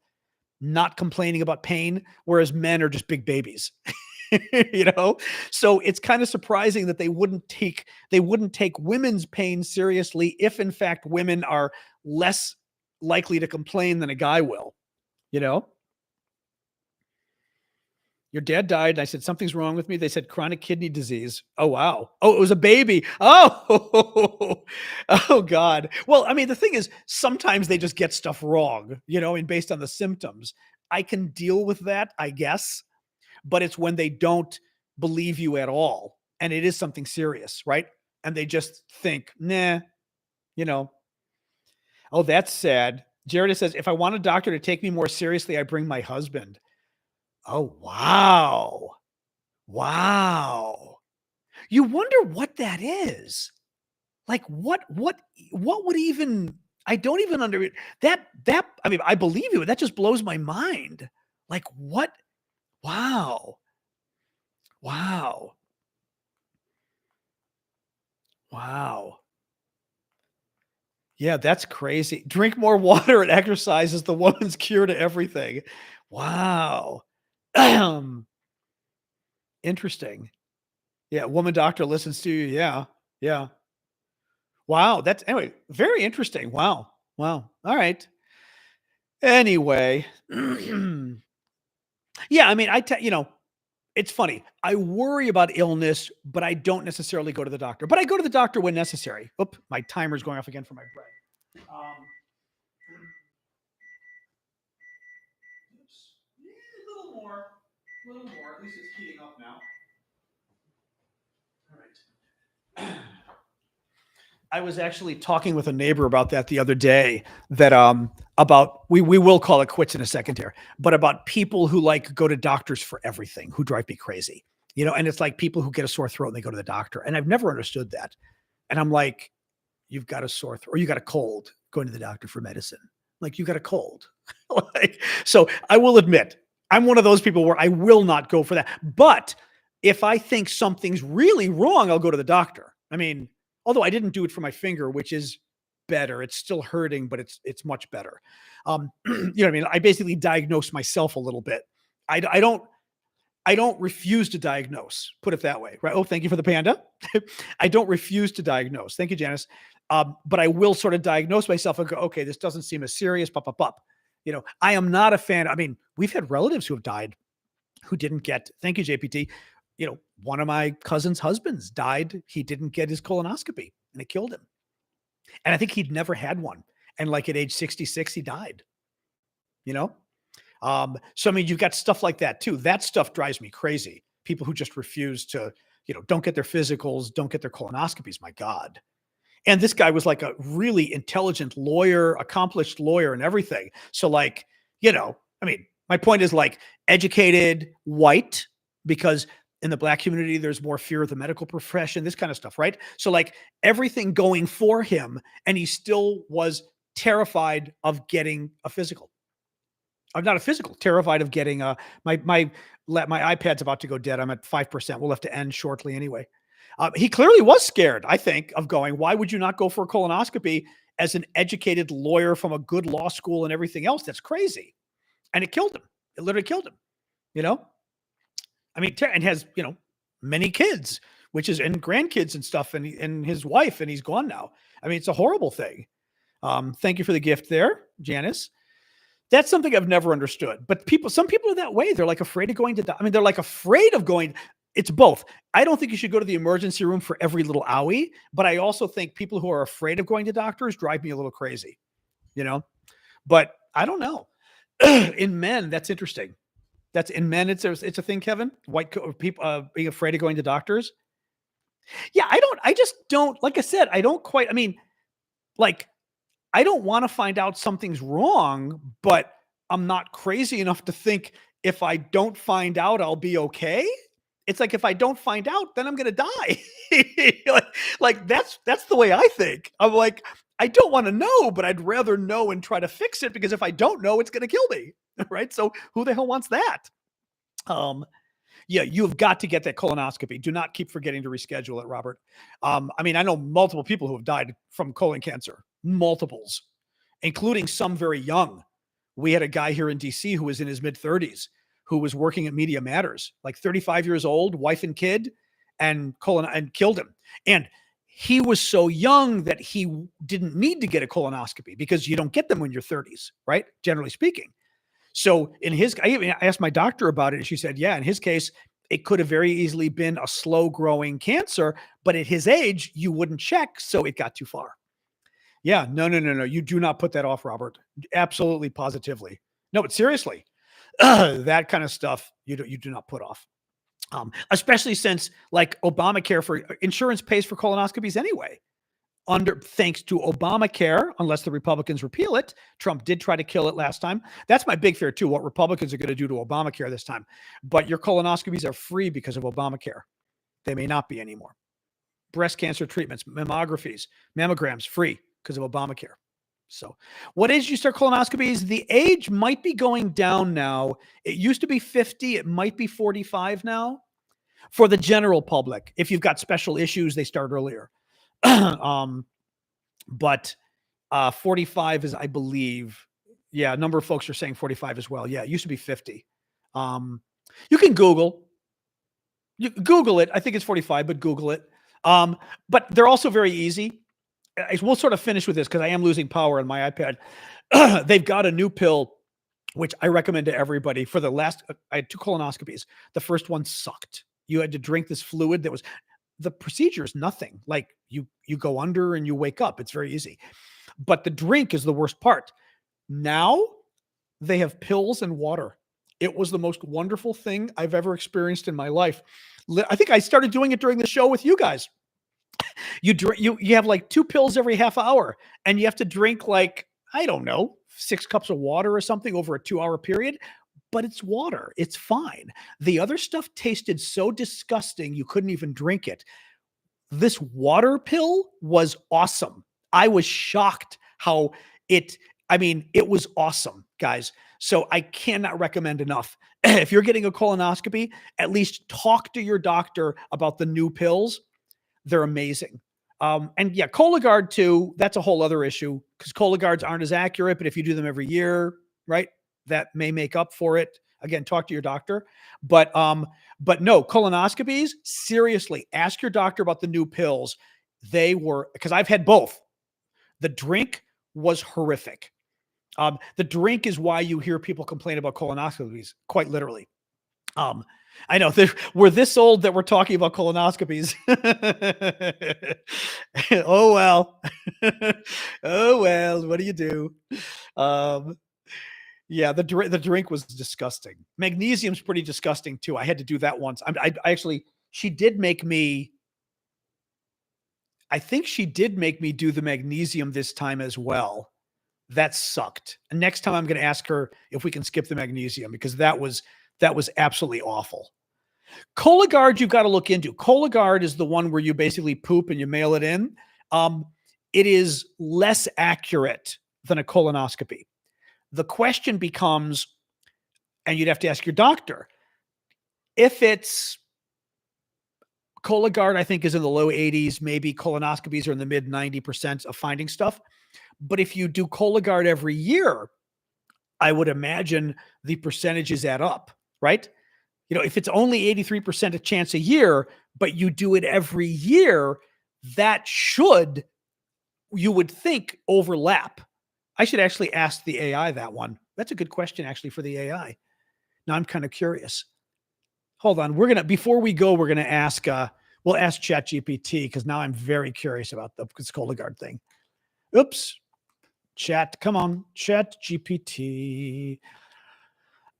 not complaining about pain, whereas men are just big babies, you know? So it's kind of surprising that they wouldn't take women's pain seriously if in fact women are less likely to complain than a guy will, you know? Your dad died. And I said, something's wrong with me. They said chronic kidney disease. Oh, wow. Oh, it was a baby. Oh, oh God. Well, I mean, the thing is, sometimes they just get stuff wrong, you know, and based on the symptoms, I can deal with that, I guess, but it's when they don't believe you at all. And it is something serious, right? And they just think, nah, you know, oh, that's sad. Jared says, if I want a doctor to take me more seriously, I bring my husband. Oh, wow. Wow. You wonder what that is. Like what would even, I don't even that, I mean, I believe you, but that just blows my mind. Like what? Wow. Wow. Wow. Yeah, that's crazy. Drink more water and exercise is the woman's cure to everything. Wow. Interesting. Yeah, woman doctor listens to you. Yeah. Yeah. Wow, that's anyway, very interesting. Wow. Wow. All right. Anyway. Yeah, I mean, you know, it's funny. I worry about illness, but I don't necessarily go to the doctor. But I go to the doctor when necessary. Oop, my timer's going off again for my bread. Oops. Yeah, a little more. At least it's heating up now. All right. I was actually talking with a neighbor about that the other day, that about we will call it quits in a second here, but about people who like go to doctors for everything, who drive me crazy. You know, and it's like people who get a sore throat and they go to the doctor. And I've never understood that. And I'm like, you've got a sore throat or you got a cold, going to the doctor for medicine. Like you got a cold. Like, so I will admit, I'm one of those people where I will not go for that. But if I think something's really wrong, I'll go to the doctor. I mean, although I didn't do it for my finger, which is better. It's still hurting, but it's much better. You know what I mean? I basically diagnose myself a little bit. I don't refuse to diagnose, put it that way, right? Oh, thank you for the panda. I don't refuse to diagnose. Thank you, Janice. But I will sort of diagnose myself and go, okay, this doesn't seem as serious, You know, I am not a fan. I mean, we've had relatives who have died who didn't get, thank you, JPT. You know, one of my cousin's husbands died. He didn't get his colonoscopy and it killed him. And I think he'd never had one. And like at age 66, he died, you know? So, I mean, you've got stuff like that too. That stuff drives me crazy. People who just refuse to, don't get their physicals, don't get their colonoscopies. My God. And this guy was like a really intelligent lawyer, accomplished lawyer and everything. So like, I mean, my point is like educated, white, because in the Black community, there's more fear of the medical profession, this kind of stuff, right? So like everything going for him, and he still was terrified of getting a physical. I'm not a physical, terrified of getting my iPad's about to go dead. I'm at 5%. We'll have to end shortly anyway. He clearly was scared, I think, of going. Why would you not go for a colonoscopy as an educated lawyer from a good law school and everything else? That's crazy. And it killed him. It literally killed him, I mean, and has, many kids, and grandkids and stuff, and his wife, and he's gone now. I mean, it's a horrible thing. Thank you for the gift there, Janice. That's something I've never understood. But some people are that way. They're like afraid of going to, they're like afraid of going. It's both. I don't think you should go to the emergency room for every little owie, but I also think people who are afraid of going to doctors drive me a little crazy, but I don't know. In men, that's interesting. In men, it's a thing, Kevin, people being afraid of going to doctors. Yeah. I just don't, like I said, I don't quite, I don't want to find out something's wrong, but I'm not crazy enough to think if I don't find out, I'll be okay. It's like, if I don't find out, then I'm going to die. like that's the way I think. I'm like, I don't want to know, but I'd rather know and try to fix it, because if I don't know, it's going to kill me. Right. So who the hell wants that? Yeah, you've got to get that colonoscopy. Do not keep forgetting to reschedule it, Robert. I mean, I know multiple people who have died from colon cancer, multiples, including some very young. We had a guy here in DC who was in his mid-30s, who was working at Media Matters, like 35 years old, wife and kid, and killed him. And he was so young that he didn't need to get a colonoscopy, because you don't get them when you're 30s, right? Generally speaking. So I asked my doctor about it, and she said, yeah, in his case, it could have very easily been a slow growing cancer, but at his age, you wouldn't check. So it got too far. Yeah, no. You do not put that off, Robert. Absolutely, positively. No, but seriously, that kind of stuff, you do not put off. Especially since like Obamacare for insurance pays for colonoscopies anyway. Thanks to Obamacare, unless the Republicans repeal it. Trump did try to kill it last time. That's my big fear too, what Republicans are going to do to Obamacare this time. But your colonoscopies are free because of Obamacare. They may not be anymore. Breast cancer treatments, mammograms, free because of Obamacare. So what age you start colonoscopies? The age might be going down now. It used to be 50. It might be 45 now. For the general public, if you've got special issues, they start earlier. But 45 is, I believe, a number of folks are saying 45 as well. Yeah, it used to be 50. You can Google it. I think it's 45, but Google it. But they're also very easy. We'll sort of finish with this because I am losing power on my iPad. They've got a new pill, which I recommend to everybody. For the last, I had 2 colonoscopies. The first one sucked. You had to drink this fluid that was, the procedure is nothing. Like you go under and you wake up. It's very easy. But the drink is the worst part. Now they have pills and water. It was the most wonderful thing I've ever experienced in my life. I think I started doing it during the show with you guys. You have like 2 pills every half hour, and you have to drink like, I don't know, 6 cups of water or something over a 2-hour period. But it's water. It's fine. The other stuff tasted so disgusting, you couldn't even drink it. This water pill was awesome. I was shocked how it was awesome, guys. So I cannot recommend enough. If you're getting a colonoscopy, at least talk to your doctor about the new pills. They're amazing. And yeah, Cologuard too, that's a whole other issue, because Cologuards aren't as accurate, but if you do them every year, right, that may make up for it. Again, talk to your doctor. But no, colonoscopies, seriously, ask your doctor about the new pills. Because I've had both. The drink was horrific. The drink is why you hear people complain about colonoscopies, quite literally. I know we're this old that we're talking about colonoscopies. Oh well. Oh well, what do you do? Yeah, the drink was disgusting. Magnesium's pretty disgusting too. I had to do that once. I actually, she did make me. I think she did make me do the magnesium this time as well. That sucked. And next time I'm going to ask her if we can skip the magnesium because that was absolutely awful. Cologuard, you've got to look into. Cologuard is the one where you basically poop and you mail it in. It is less accurate than a colonoscopy. The question becomes, and you'd have to ask your doctor, if it's Cologuard, I think is in the low 80s, maybe colonoscopies are in the mid 90% of finding stuff. But if you do Cologuard every year, I would imagine the percentages add up, right? You know, if it's only 83% a chance a year, but you do it every year, that should, you would think, overlap. I should actually ask the AI that one. That's a good question, actually, for the AI. Now I'm kind of curious. Hold on. Before we go, we're going to ask, we'll ask ChatGPT because now I'm very curious about this Cologuard thing. Oops. Chat, come on. ChatGPT.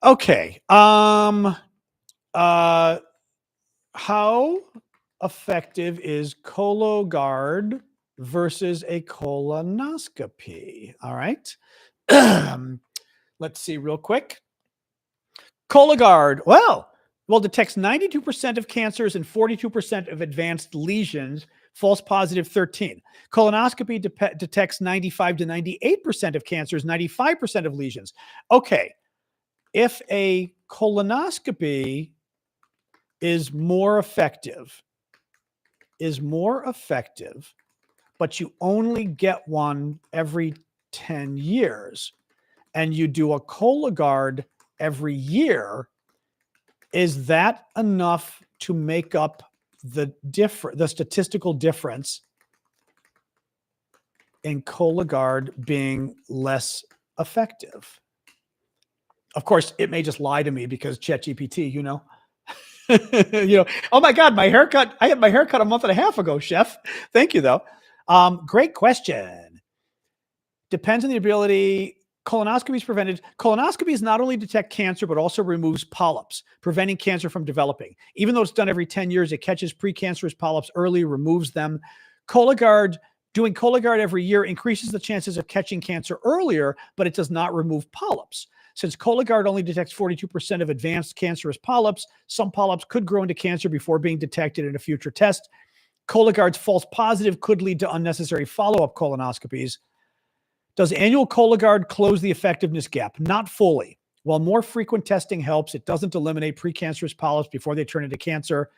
Okay. How effective is Cologuard versus a colonoscopy? All right. Let's see real quick. Cologuard, well, detects 92% of cancers and 42% of advanced lesions, false positive 13. Colonoscopy detects 95 to 98% of cancers, 95% of lesions. Okay, if a colonoscopy is more effective, but you only get one every 10 years, and you do a Cologuard every year, is that enough to make up the statistical difference in Cologuard being less effective? Of course, it may just lie to me because ChatGPT, you know. Oh my God, my haircut. I had my haircut a month and a half ago, chef. Thank you, though. Great question. Depends on the ability. Colonoscopies prevented. Colonoscopies not only detect cancer, but also removes polyps, preventing cancer from developing. Even though it's done every 10 years, it catches precancerous polyps early, removes them. Doing Cologuard every year increases the chances of catching cancer earlier, but it does not remove polyps. Since Cologuard only detects 42% of advanced cancerous polyps, some polyps could grow into cancer before being detected in a future test. Cologuard's false positive could lead to unnecessary follow-up colonoscopies. Does annual Cologuard close the effectiveness gap? Not fully. While more frequent testing helps, it doesn't eliminate precancerous polyps before they turn into cancer.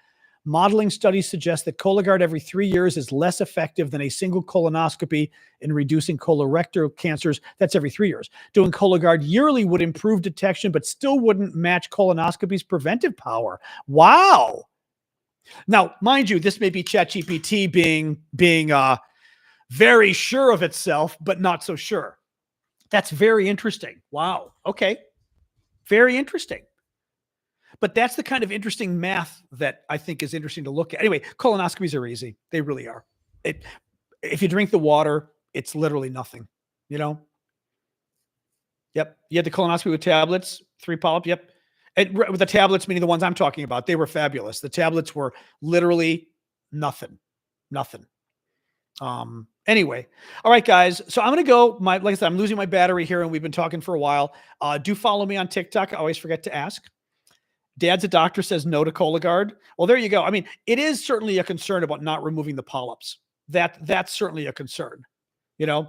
Modeling studies suggest that Cologuard every 3 years is less effective than a single colonoscopy in reducing colorectal cancers. That's every 3 years. Doing Cologuard yearly would improve detection, but still wouldn't match colonoscopy's preventive power. Wow. Now, mind you, this may be ChatGPT being very sure of itself, but not so sure. That's very interesting. Wow. Okay. Very interesting. But that's the kind of interesting math that I think is interesting to look at. Anyway, colonoscopies are easy. They really are. If you drink the water, it's literally nothing, you know? Yep. You had the colonoscopy with tablets, 3 polyps. Yep. And with the tablets, meaning the ones I'm talking about, they were fabulous. The tablets were literally nothing. Anyway, all right, guys. So I'm going to go. Like I said, I'm losing my battery here, and we've been talking for a while. Do follow me on TikTok. I always forget to ask. Dad's a doctor, says no to Cologuard. Well, there you go. I mean, it is certainly a concern about not removing the polyps. That's certainly a concern. You know,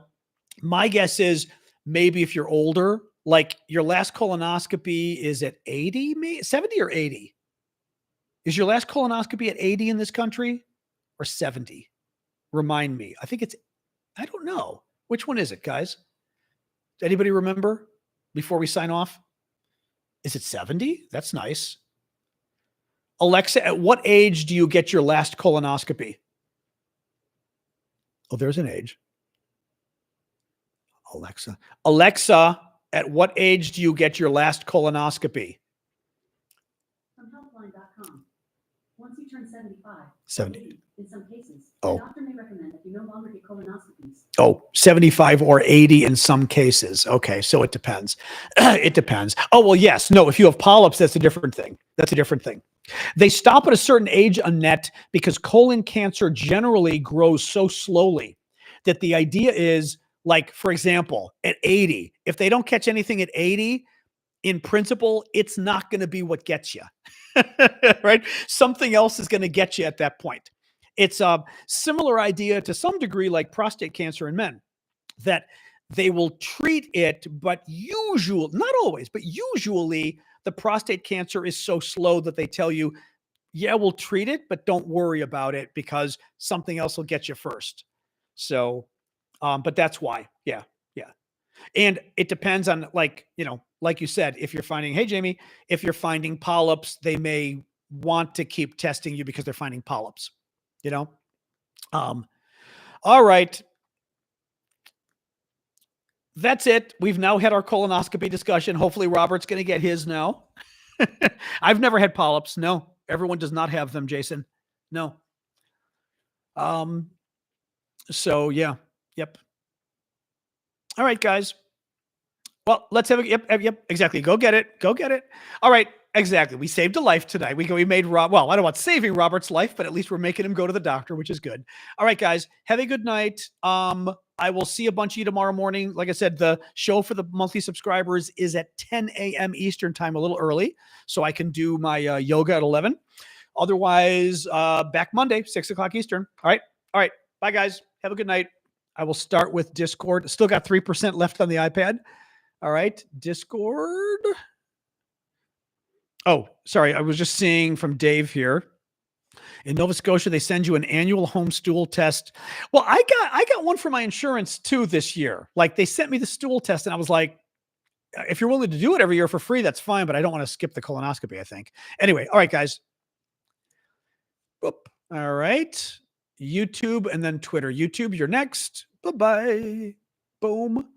my guess is maybe if you're older, like your last colonoscopy is at 80, 70 or 80. Is your last colonoscopy at 80 in this country or 70? Remind me. I think I don't know. Which one is it, guys? Does anybody remember before we sign off? Is it 70? That's nice. Alexa, at what age do you get your last colonoscopy? Oh, there's an age. Alexa, at what age do you get your last colonoscopy? From helpline.com. Once you turn 75, 70. 80, in some cases, Oh. the doctor may recommend that you no longer get colonoscopies. Oh, 75 or 80 in some cases. Okay, so it depends. It depends. Oh, well, yes. No, if you have polyps, that's a different thing. That's a different thing. They stop at a certain age, Annette, because colon cancer generally grows so slowly that the idea is, like, for example, at 80, if they don't catch anything at 80, in principle, it's not going to be what gets you, right? Something else is going to get you at that point. It's a similar idea to some degree like prostate cancer in men, that they will treat it, but not always, but usually the prostate cancer is so slow that they tell you, yeah, we'll treat it, but don't worry about it because something else will get you first. So, but that's why. Yeah. Yeah. And it depends on, like, like you said, if you're finding, hey, Jamie, if you're finding polyps, they may want to keep testing you because they're finding polyps, all right. That's it. We've now had our colonoscopy discussion. Hopefully Robert's going to get his now. I've never had polyps. No, everyone does not have them, Jason. No. So yeah. Yep. All right, guys. Well, let's have a, yep, exactly. Go get it. Go get it. All right. Exactly. We saved a life tonight. We made well, I don't want saving Robert's life, but at least we're making him go to the doctor, which is good. All right, guys, have a good night. I will see a bunch of you tomorrow morning. Like I said, the show for the monthly subscribers is at 10 a.m. Eastern time, a little early, so I can do my yoga at 11. Otherwise, back Monday, 6 o'clock Eastern. All right. All right. Bye, guys. Have a good night. I will start with Discord. Still got 3% left on the iPad. All right. Discord. Oh, sorry. I was just seeing from Dave here. In Nova Scotia, they send you an annual home stool test. Well, I got one for my insurance too this year. Like, they sent me the stool test and I was like, if you're willing to do it every year for free, that's fine, but I don't want to skip the colonoscopy, I think. Anyway, all right, guys. Oop. All right. YouTube and then Twitter. YouTube, you're next. Bye-bye. Boom.